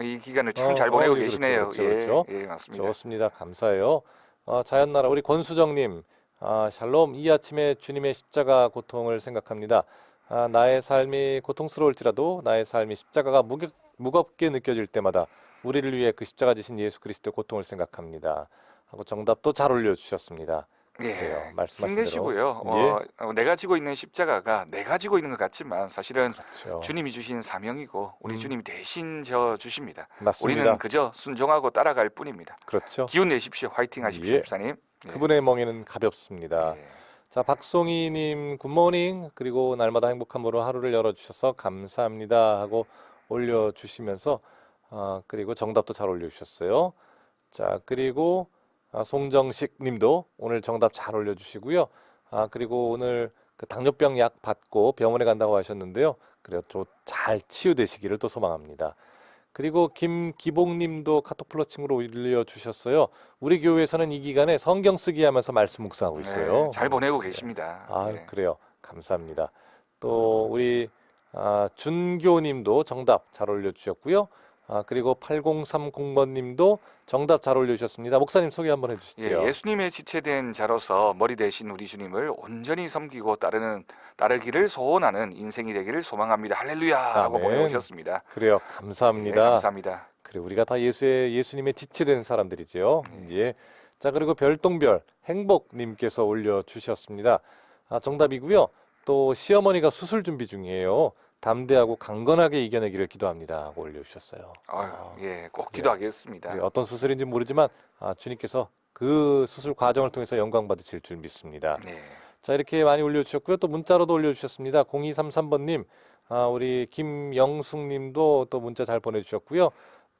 이 기간을 참 잘 보내고 예, 계시네요. 그렇죠. 예, 맞습니다. 좋습니다. 감사해요. 자연나라 우리 권수정님, 샬롬. 이 아침에 주님의 십자가 고통을 생각합니다. 나의 삶이 고통스러울지라도 나의 삶이 십자가가 무겁게 느껴질 때마다 우리를 위해 그 십자가 지신 예수 그리스도의 고통을 생각합니다. 하고 정답도 잘 올려주셨습니다. 그래요. 말씀하신 힘내시고요. 대로. 내가 지고 있는 십자가가 내가 지고 있는 것 같지만 사실은 그렇죠. 주님이 주신 사명이고 우리 주님이 대신 져 주십니다. 맞습니다. 우리는 그저 순종하고 따라갈 뿐입니다. 그렇죠. 기운 내십시오. 화이팅 하십시오, 예. 집사님. 그분의 멍에는 가볍습니다. 예. 자, 박송희님 굿모닝. 그리고 날마다 행복한 모로 하루를 열어주셔서 감사합니다 하고 올려주시면서 그리고 정답도 잘 올려주셨어요. 자, 그리고 송정식 님도 오늘 정답 잘 올려주시고요. 그리고 오늘 그 당뇨병 약 받고 병원에 간다고 하셨는데요. 그래요. 또 잘 치유되시기를 또 소망합니다. 그리고 김기봉 님도 카톡 플러스 친구로 올려주셨어요. 우리 교회에서는 이 기간에 성경 쓰기 하면서 말씀 묵상하고 있어요. 잘 보내고 계십니다. 예. 그래요. 감사합니다. 또 우리 준교 님도 정답 잘 올려주셨고요. 그리고 8030번 님도 정답 잘 올려주셨습니다. 목사님 소개 한번 해주시죠. 예수님의 지체된 자로서 머리 대신 우리 주님을 온전히 섬기고 따르기를 소원하는 인생이 되기를 소망합니다. 할렐루야라고 아멘. 보내오셨습니다. 그래요. 예, 감사합니다. 감사합니다. 그래, 우리가 다 예수님의 지체된 사람들이지요. 예. 자, 그리고 별똥별 행복님께서 올려주셨습니다. 정답이고요. 또 시어머니가 수술 준비 중이에요. 담대하고 강건하게 이겨내기를 기도합니다 하고 올려주셨어요. 꼭 기도하겠습니다. 어떤 수술인지 모르지만 주님께서 그 수술 과정을 통해서 영광 받으실 줄 믿습니다. 네. 자, 이렇게 많이 올려주셨고요. 또 문자로도 올려주셨습니다. 0233번님, 우리 김영숙님도 또 문자 잘 보내주셨고요.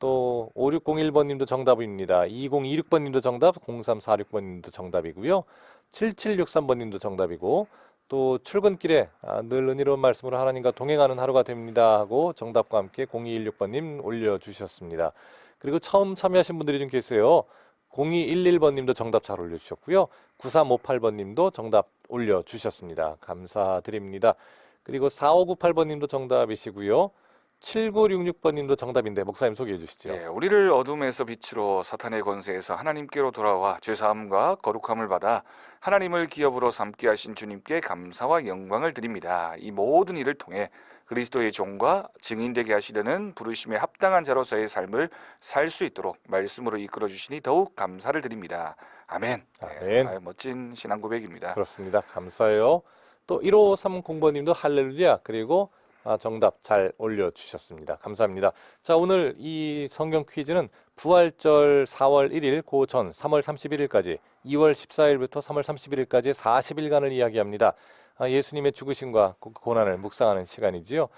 또 5601번님도 정답입니다. 2026번님도 정답, 0346번님도 정답이고요. 7763번님도 정답이고 또 출근길에 늘 은혜로운 말씀으로 하나님과 동행하는 하루가 됩니다 하고 정답과 함께 0216번님 올려주셨습니다. 그리고 처음 참여하신 분들이 좀 계세요. 0211번님도 정답 잘 올려주셨고요. 9358번님도 정답 올려주셨습니다. 감사드립니다. 그리고 4598번님도 정답이시고요. 7966번님도 정답인데 목사님 소개해 주시죠. 예, 우리를 어둠에서 빛으로 사탄의 권세에서 하나님께로 돌아와 죄사함과 거룩함을 받아 하나님을 기업으로 삼게 하신 주님께 감사와 영광을 드립니다. 이 모든 일을 통해 그리스도의 종과 증인되게 하시려는 부르심에 합당한 자로서의 삶을 살 수 있도록 말씀으로 이끌어 주시니 더욱 감사를 드립니다. 아멘. 아멘. 아유, 멋진 신앙 고백입니다. 그렇습니다. 감사해요. 또 1530번님도 할렐루야. 그리고 정답 잘 올려주셨습니다. 감사합니다. 자, 오늘 이 성경 퀴즈는 부활절 4월 1일 고전 3월 31일까지 2월 14일부터 3월 31일까지 40일간을 이야기합니다. 예수님의 죽으심과 고난을 묵상하는 시간이지요.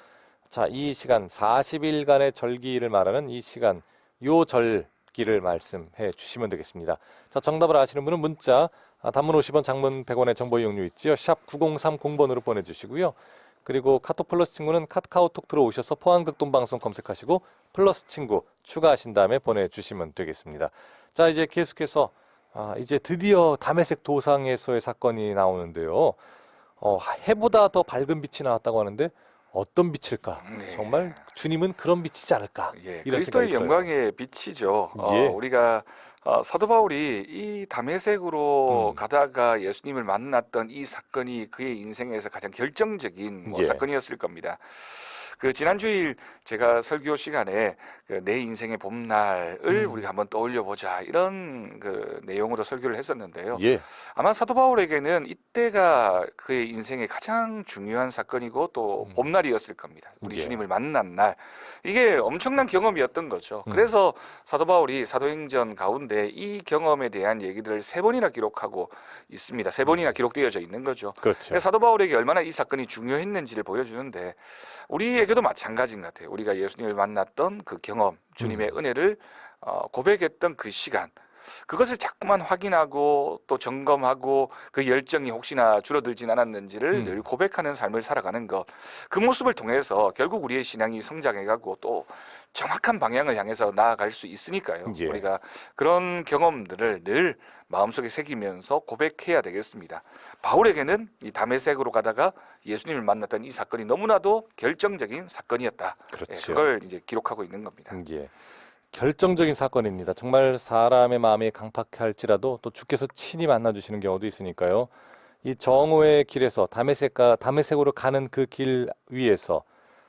자, 이 시간 40일간의 절기를 말하는 이 시간 요 절기를 말씀해 주시면 되겠습니다. 자, 정답을 아시는 분은 문자 단문 50원, 장문 100원의 정보 이용료 있지요. 샵 9030번으로 보내주시고요. 그리고 카톡 플러스 친구는 카카오톡 들어오셔서 포항극동방송 검색하시고 플러스 친구 추가하신 다음에 보내주시면 되겠습니다. 자, 이제 계속해서 이제 드디어 다메섹 도상에서의 사건이 나오는데요. 해보다 더 밝은 빛이 나왔다고 하는데 어떤 빛일까? 네. 정말 주님은 그런 빛이지 않을까? 예, 이런 그리스도의 생각이 들어요. 영광의 빛이죠. 예. 우리가 사도 바울이 이 다메섹으로 가다가 예수님을 만났던 이 사건이 그의 인생에서 가장 결정적인 예. 사건이었을 겁니다. 그 지난 주일 제가 설교 시간에 내 인생의 봄날을 우리가 한번 떠올려 보자 이런 그 내용으로 설교를 했었는데요. 예. 아마 사도 바울에게는 이때가 그의 인생의 가장 중요한 사건이고 또 봄날이었을 겁니다. 우리 예. 주님을 만난 날. 이게 엄청난 경험이었던 거죠. 그래서 사도 바울이 사도행전 가운데 이 경험에 대한 얘기들을 3번이나 기록하고 있습니다. 3번이나 기록되어져 있는 거죠. 그렇죠. 사도 바울에게 얼마나 이 사건이 중요했는지를 보여주는데 우리에게도 마찬가지인 것 같아요. 우리가 예수님을 만났던 그 경험, 주님의 은혜를 고백했던 그 시간, 그것을 자꾸만 확인하고 또 점검하고 그 열정이 혹시나 줄어들진 않았는지를 늘 고백하는 삶을 살아가는 것, 그 모습을 통해서 결국 우리의 신앙이 성장해가고 또 정확한 방향을 향해서 나아갈 수 있으니까요. 예. 우리가 그런 경험들을 늘 마음속에 새기면서 고백해야 되겠습니다. 바울에게는 이 다메섹으로 가다가 예수님을 만났던 이 사건이 너무나도 결정적인 사건이었다. 그렇죠. 예, 그걸 이제 기록하고 있는 겁니다. 예. 결정적인 사건입니다. 정말 사람의 마음이 강팍할지라도 또 주께서 친히 만나주시는 경우도 있으니까요. 이 정오의 길에서 다메섹으로 가는 그 길 위에서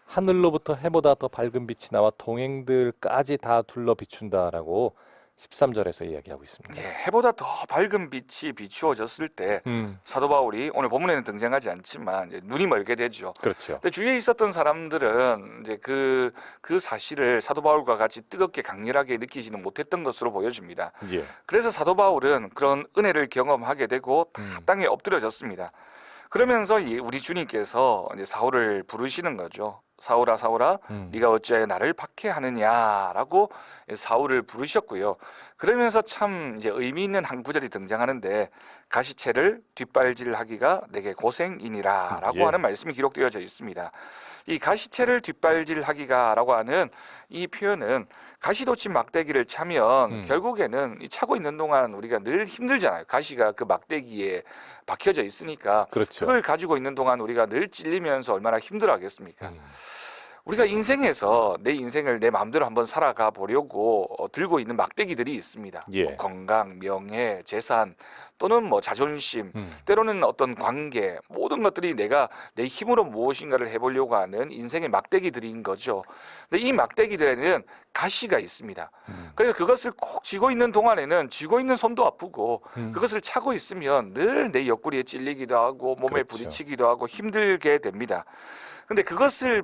하늘로부터 해보다 더 밝은 빛이 나와 동행들까지 다 둘러 비춘다라고 13절에서 이야기하고 있습니다. 예, 해보다 더 밝은 빛이 비추어졌을 때 사도 바울이 오늘 본문에는 등장하지 않지만 이제 눈이 멀게 되죠. 그렇죠. 근데 주위에 있었던 사람들은 이제 그 사실을 사도 바울과 같이 뜨겁게 강렬하게 느끼지는 못했던 것으로 보여집니다. 예. 그래서 사도 바울은 그런 은혜를 경험하게 되고 다 땅에 엎드려졌습니다. 그러면서 우리 주님께서 이제 사울을 부르시는 거죠. 사울아 사울아 네가 어찌하여 나를 박해하느냐라고 사울을 부르셨고요. 그러면서 참 이제 의미 있는 한 구절이 등장하는데 가시채를 뒷발질하기가 내게 고생이니라라고 예. 하는 말씀이 기록되어져 있습니다. 이 가시채를 뒷발질하기가라고 하는 이 표현은 가시돋친 막대기를 차면 결국에는 이 차고 있는 동안 우리가 늘 힘들잖아요. 가시가 그 막대기에 박혀져 있으니까 그렇죠. 그걸 가지고 있는 동안 우리가 늘 찔리면서 얼마나 힘들어하겠습니까? 우리가 인생에서 내 인생을 내 마음대로 한번 살아가 보려고 들고 있는 막대기들이 있습니다. 예. 뭐 건강, 명예, 재산 또는 뭐 자존심, 때로는 어떤 관계, 모든 것들이 내가 내 힘으로 무엇인가를 해보려고 하는 인생의 막대기들인 거죠. 근데 이 막대기들에는 가시가 있습니다. 그래서 그것을 꼭 쥐고 있는 동안에는 쥐고 있는 손도 아프고 그것을 차고 있으면 늘 내 옆구리에 찔리기도 하고 몸에 그렇죠. 부딪히기도 하고 힘들게 됩니다. 근데 그것을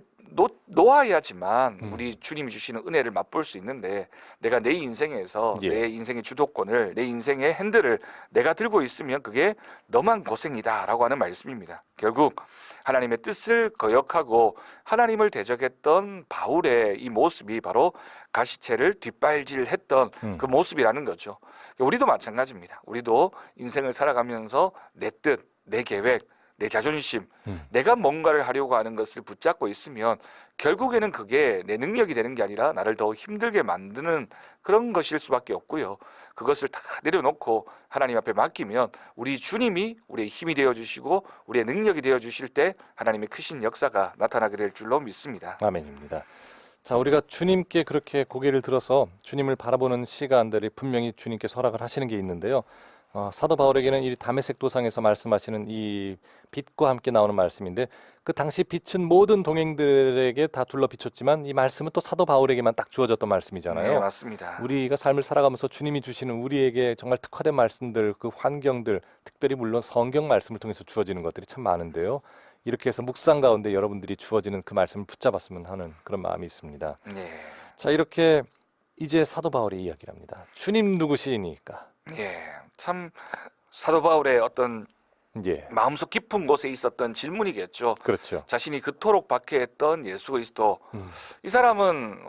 놓아야지만 우리 주님이 주시는 은혜를 맛볼 수 있는데 내가 내 인생에서 예. 내 인생의 주도권을 내 인생의 핸들을 내가 들고 있으면 그게 너만 고생이다 라고 하는 말씀입니다. 결국 하나님의 뜻을 거역하고 하나님을 대적했던 바울의 이 모습이 바로 가시체를 뒷발질했던 그 모습이라는 거죠. 우리도 마찬가지입니다. 우리도 인생을 살아가면서 내 뜻, 내 계획, 내 자존심, 내가 뭔가를 하려고 하는 것을 붙잡고 있으면 결국에는 그게 내 능력이 되는 게 아니라 나를 더 힘들게 만드는 그런 것일 수밖에 없고요. 그것을 다 내려놓고 하나님 앞에 맡기면 우리 주님이 우리의 힘이 되어주시고 우리의 능력이 되어주실 때 하나님의 크신 역사가 나타나게 될 줄로 믿습니다. 아멘입니다. 자, 우리가 주님께 그렇게 고개를 들어서 주님을 바라보는 시간들이 분명히 주님께서 허락을 하시는 게 있는데요. 사도 바울에게는 이 다메섹 도상에서 말씀하시는 이 빛과 함께 나오는 말씀인데 그 당시 빛은 모든 동행들에게 다 둘러 비쳤지만 이 말씀은 또 사도 바울에게만 딱 주어졌던 말씀이잖아요. 네, 맞습니다. 우리가 삶을 살아가면서 주님이 주시는 우리에게 정말 특화된 말씀들, 그 환경들, 특별히 물론 성경 말씀을 통해서 주어지는 것들이 참 많은데요. 이렇게 해서 묵상 가운데 여러분들이 주어지는 그 말씀을 붙잡았으면 하는 그런 마음이 있습니다. 네. 자, 이렇게 이제 사도 바울의 이야기를 합니다. 주님 누구시니까? 예, 참 사도 바울의 어떤 예, 마음속 깊은 곳에 있었던 질문이겠죠. 그렇죠. 자신이 그토록 박해했던 예수 그리스도, 이 사람은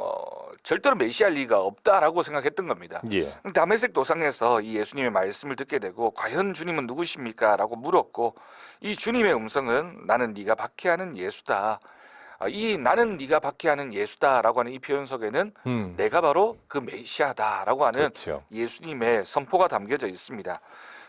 절대로 메시아일 리가 없다라고 생각했던 겁니다. 예, 다메섹 도상에서 이 예수님의 말씀을 듣게 되고 과연 주님은 누구십니까? 라고 물었고 이 주님의 음성은 나는 네가 박해하는 예수다. 이 나는 네가 박해하는 예수다라고 하는 이 표현 속에는 내가 바로 그 메시아다라고 하는 그렇죠. 예수님의 선포가 담겨져 있습니다.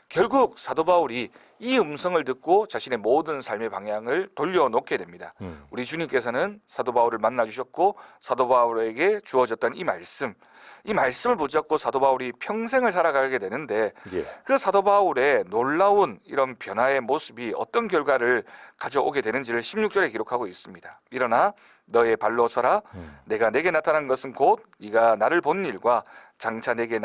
결국 사도 바울이 이 음성을 듣고 자신의 모든 삶의 방향을 돌려놓게 됩니다. 우리 주님께서는 사도 바울을 만나주셨고 사도 바울에게 주어졌던 이 말씀을 붙잡고 사도 바울이 평생을 살아가게 되는데 예, 그 사도 바울의 놀라운 이런 변화의 모습이 어떤 결과를 가져오게 되는지를 16절에 기록하고 있습니다. 일어나 너의 발로 서라. 내가 내게 나타난 것은 곧 네가 나를 본 일과 장차 내게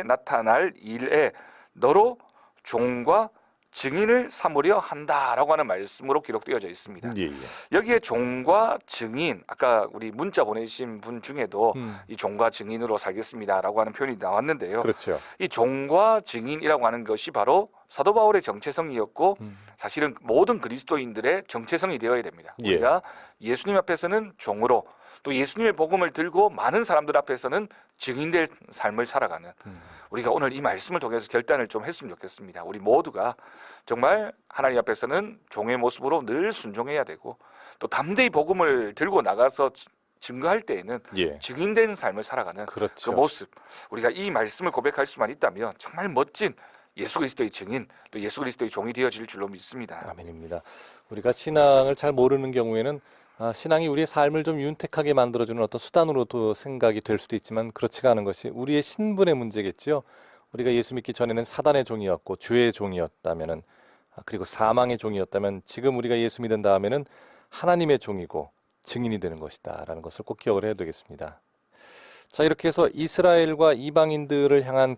나타날 일에 너로 종과 증인을 삼으려 한다라고 하는 말씀으로 기록되어져 있습니다. 예, 예. 여기에 종과 증인, 아까 우리 문자 보내신 분 중에도 이 종과 증인으로 살겠습니다라고 하는 표현이 나왔는데요. 그렇죠. 이 종과 증인이라고 하는 것이 바로 사도 바울의 정체성이었고 사실은 모든 그리스도인들의 정체성이 되어야 됩니다. 예. 우리가 예수님 앞에서는 종으로 또 예수님의 복음을 들고 많은 사람들 앞에서는 증인될 삶을 살아가는 우리가 오늘 이 말씀을 통해서 결단을 좀 했으면 좋겠습니다. 우리 모두가 정말 하나님 앞에서는 종의 모습으로 늘 순종해야 되고 또 담대히 복음을 들고 나가서 증거할 때에는 예, 증인된 삶을 살아가는 그렇죠. 그 모습, 우리가 이 말씀을 고백할 수만 있다면 정말 멋진 예수 그리스도의 증인, 또 예수 그리스도의 종이 되어질 줄로 믿습니다. 아멘입니다. 우리가 신앙을 잘 모르는 경우에는 신앙이 우리의 삶을 좀 윤택하게 만들어주는 어떤 수단으로도 생각이 될 수도 있지만 그렇지가 않은 것이 우리의 신분의 문제겠지요. 우리가 예수 믿기 전에는 사단의 종이었고 죄의 종이었다면은 그리고 사망의 종이었다면 지금 우리가 예수 믿은 다음에는 하나님의 종이고 증인이 되는 것이다라는 것을 꼭 기억을 해야 되겠습니다. 자, 이렇게 해서 이스라엘과 이방인들을 향한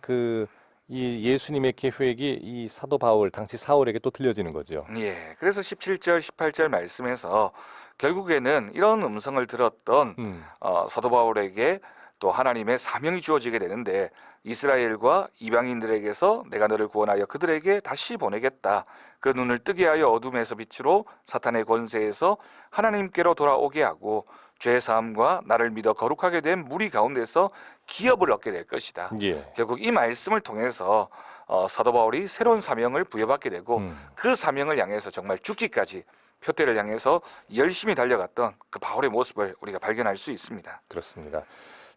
이 예수님의 계획이 이 사도 바울 당시 사울에게 또 들려지는 거죠. 예, 그래서 17절, 18절 말씀에서 결국에는 이런 음성을 들었던 사도 바울에게 또 하나님의 사명이 주어지게 되는데 이스라엘과 이방인들에게서 내가 너를 구원하여 그들에게 다시 보내겠다. 그 눈을 뜨게 하여 어둠에서 빛으로 사탄의 권세에서 하나님께로 돌아오게 하고 죄 사함과 나를 믿어 거룩하게 된 무리 가운데서 기업을 얻게 될 것이다. 예, 결국 이 말씀을 통해서 사도 바울이 새로운 사명을 부여받게 되고 그 사명을 향해서 정말 죽기까지 표대를 향해서 열심히 달려갔던 그 바울의 모습을 우리가 발견할 수 있습니다. 그렇습니다.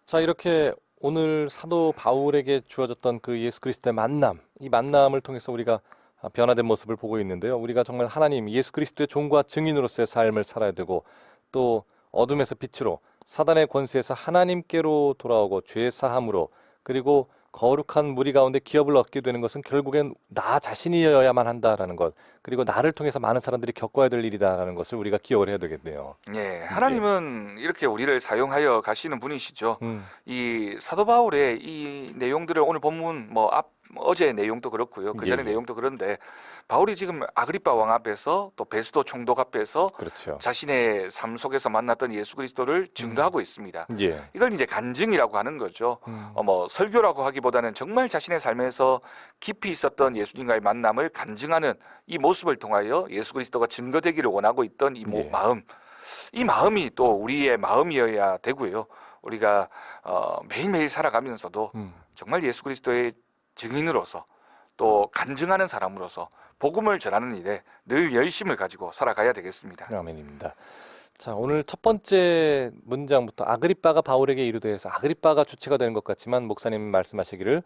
자, 이렇게 오늘 사도 바울에게 주어졌던 그 예수 그리스도의 만남, 이 만남을 통해서 우리가 변화된 모습을 보고 있는데요. 우리가 정말 하나님 예수 그리스도의 종과 증인으로서의 삶을 살아야 되고 또 어둠에서 빛으로 사단의 권세에서 하나님께로 돌아오고 죄 사함으로 그리고 거룩한 무리 가운데 기업을 얻게 되는 것은 결국엔 나 자신이어야만 한다라는 것, 그리고 나를 통해서 많은 사람들이 겪어야 될 일이다라는 것을 우리가 기억을 해야 되겠네요. 예, 하나님은 이렇게 우리를 사용하여 가시는 분이시죠. 이 사도 바울의 이 내용들을 오늘 본문 앞 어제 내용도 그렇고요. 그 전에 예, 예. 내용도 그런데 바울이 지금 아그리파 왕 앞에서 또 베스도 총독 앞에서 그렇죠. 자신의 삶 속에서 만났던 예수 그리스도를 증거하고 있습니다. 예. 이걸 이제 간증이라고 하는 거죠. 음. 뭐 설교라고 하기보다는 정말 자신의 삶에서 깊이 있었던 예수님과의 만남을 간증하는 이 모습을 통하여 예수 그리스도가 증거되기를 원하고 있던 이 예. 마음, 이 마음이 또 우리의 마음이어야 되고요. 우리가 매일매일 살아가면서도 정말 예수 그리스도의 증인으로서 또 간증하는 사람으로서 복음을 전하는 일에 늘 열심을 가지고 살아가야 되겠습니다. 아멘입니다. 자, 오늘 첫 번째 문장부터 아그리빠가 바울에게 이르되 해서 아그리빠가 주체가 되는 것 같지만 목사님 말씀하시기를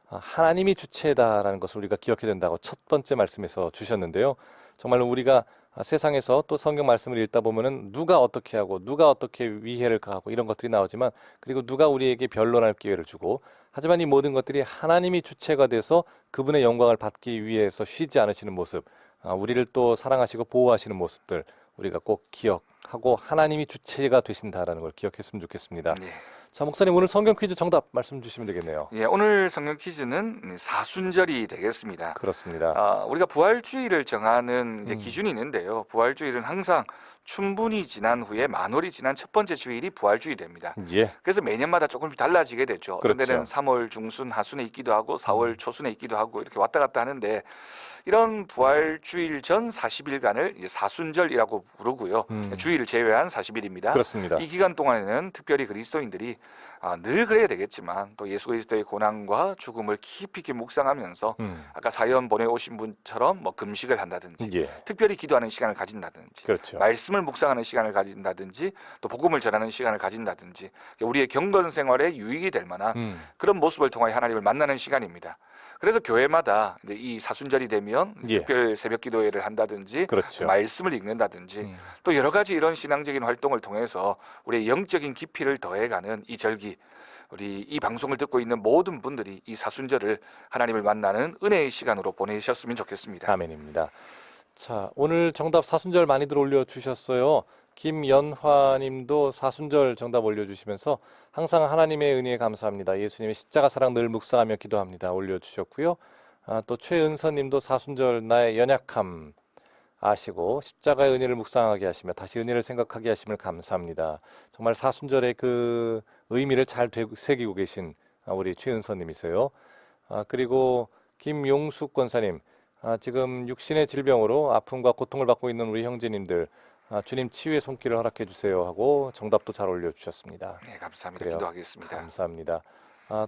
하나님이 주체다라는 것을 우리가 기억해야 된다고 첫 번째 말씀에서 주셨는데요. 정말로 우리가 세상에서 또 성경 말씀을 읽다 보면은 누가 어떻게 하고 누가 어떻게 위해를 가하고 이런 것들이 나오지만 그리고 누가 우리에게 변론할 기회를 주고 하지만 이 모든 것들이 하나님이 주체가 돼서 그분의 영광을 받기 위해서 쉬지 않으시는 모습, 우리를 또 사랑하시고 보호하시는 모습들 우리가 꼭 기억하고 하나님이 주체가 되신다라는 걸 기억했으면 좋겠습니다. 네. 자, 목사님 오늘 성경 퀴즈 정답 말씀 주시면 되겠네요. 예, 오늘 성경 퀴즈는 사순절이 되겠습니다. 그렇습니다. 우리가 부활주의를 정하는 이제 음. 기준이 있는데요. 부활주일은 항상 춘분이 지난 후에 만월이 지난 첫 번째 주일이 부활주의 됩니다. 예, 그래서 매년마다 조금 달라지게 되죠. 어떤 그렇죠. 데는 3월 중순 하순에 있기도 하고 4월 초순에 있기도 하고 이렇게 왔다 갔다 하는데 이런 부활주일 전 40일간을 이제 사순절이라고 부르고요. 주일을 제외한 40일입니다. 그렇습니다. 이 기간 동안에는 특별히 그리스도인들이 늘 그래야 되겠지만 또 예수 그리스도의 고난과 죽음을 깊이 있게 묵상하면서 아까 사연 보내오신 분처럼 뭐 금식을 한다든지 예, 특별히 기도하는 시간을 가진다든지 그렇죠. 말씀을 묵상하는 시간을 가진다든지 또 복음을 전하는 시간을 가진다든지 우리의 경건 생활에 유익이 될 만한 그런 모습을 통하여 하나님을 만나는 시간입니다. 그래서 교회마다 이제 이 사순절이 되면 예. 특별 새벽 기도회를 한다든지 그렇죠. 말씀을 읽는다든지 또 여러 가지 이런 신앙적인 활동을 통해서 우리의 영적인 깊이를 더해가는 이 절기, 우리 이 방송을 듣고 있는 모든 분들이 이 사순절을 하나님을 만나는 은혜의 시간으로 보내셨으면 좋겠습니다. 아멘입니다. 자, 오늘 정답 사순절 많이들 올려주셨어요. 김연화님도 사순절 정답 올려주시면서 항상 하나님의 은혜에 감사합니다. 예수님의 십자가 사랑 늘 묵상하며 기도합니다. 올려주셨고요. 또 최은서님도 사순절 나의 연약함 아시고 십자가의 은혜를 묵상하게 하시며 다시 은혜를 생각하게 하심을 감사합니다. 정말 사순절의 그 의미를 잘 새기고 계신 우리 최은서님이세요. 그리고 김용숙 권사님, 지금 육신의 질병으로 아픔과 고통을 받고 있는 우리 형제님들 주님 치유의 손길을 허락해 주세요 하고 정답도 잘 올려주셨습니다. 네, 감사합니다. 그래요. 기도하겠습니다. 감사합니다.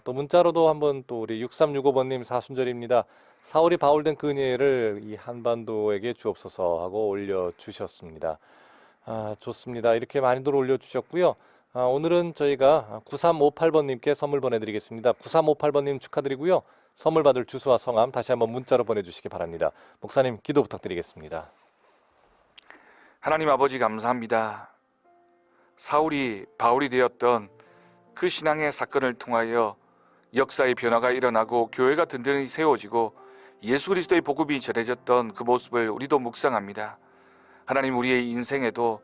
또 문자로도 한번 또 우리 6365번님 사순절입니다. 사울이 바울된 그 은혜를 이 한반도에게 주옵소서 하고 올려주셨습니다. 좋습니다. 이렇게 많이들 올려주셨고요. 오늘은 저희가 9358번님께 선물 보내드리겠습니다. 9358번님 축하드리고요. 선물 받을 주소와 성함 다시 한번 문자로 보내주시기 바랍니다. 목사님 기도 부탁드리겠습니다. 하나님 아버지 감사합니다. 사울이 바울이 되었던 그 신앙의 사건을 통하여 역사의 변화가 일어나고 교회가 든든히 세워지고 예수 그리스도의 복음이 전해졌던 그 모습을 우리도 묵상합니다. 하나님 우리의 인생에도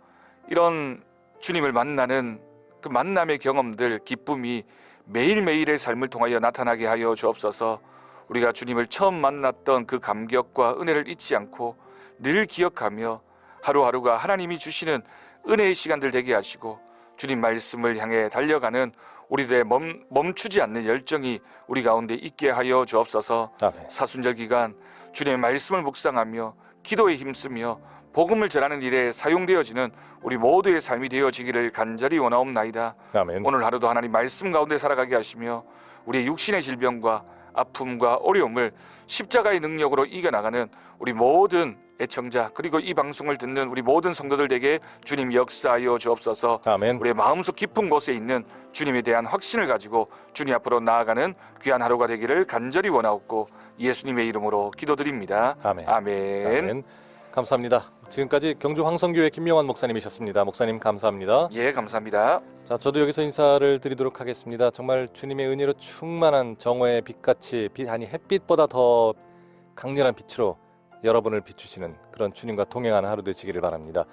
이런 주님을 만나는 그 만남의 경험들, 기쁨이 매일매일의 삶을 통하여 나타나게 하여 주옵소서. 우리가 주님을 처음 만났던 그 감격과 은혜를 잊지 않고 늘 기억하며 하루하루가 하나님이 주시는 은혜의 시간들 되게 하시고 주님 말씀을 향해 달려가는 우리들의 멈추지 않는 열정이 우리 가운데 있게 하여 주옵소서. 아멘. 사순절 기간 주님의 말씀을 묵상하며 기도에 힘쓰며 복음을 전하는 일에 사용되어지는 우리 모두의 삶이 되어지기를 간절히 원하옵나이다. 아멘. 오늘 하루도 하나님 말씀 가운데 살아가게 하시며 우리의 육신의 질병과 아픔과 어려움을 십자가의 능력으로 이겨나가는 우리 모든 애청자 그리고 이 방송을 듣는 우리 모든 성도들에게 주님 역사하여 주옵소서. 아멘. 우리의 마음속 깊은 곳에 있는 주님에 대한 확신을 가지고 주님 앞으로 나아가는 귀한 하루가 되기를 간절히 원하옵고 예수님의 이름으로 기도드립니다. 아멘. 아멘. 아멘. 감사합니다. 지금까지 경주 황성교회 김명환 목사님이셨습니다. 목사님 감사합니다. 예, 감사합니다. 자, 저도 여기서 인사를 드리도록 하겠습니다. 정말 주님의 은혜로 충만한 정오의 빛같이 햇빛보다 더 강렬한 빛으로 여러분을 비추시는 그런 주님과 동행하는 하루 되시기를 바랍니다.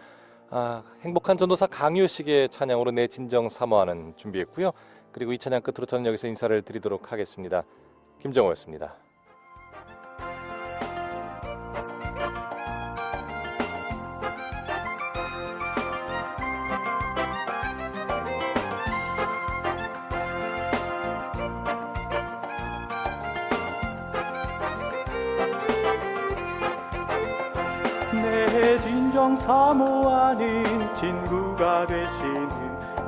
행복한 전도사 강요식의 찬양으로 내 진정 사모하는 준비했고요. 그리고 이 찬양 끝으로 저는 여기서 인사를 드리도록 하겠습니다. 김정호였습니다. 세상 사모하는 친구가 되시는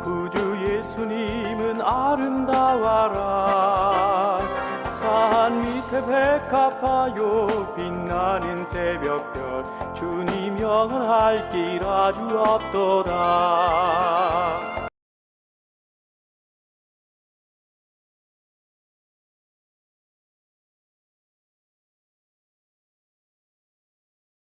구주 예수님은 아름다워라. 산 밑에 백합화요 빛나는 새벽별 주님 영원할 길 아주 없도다.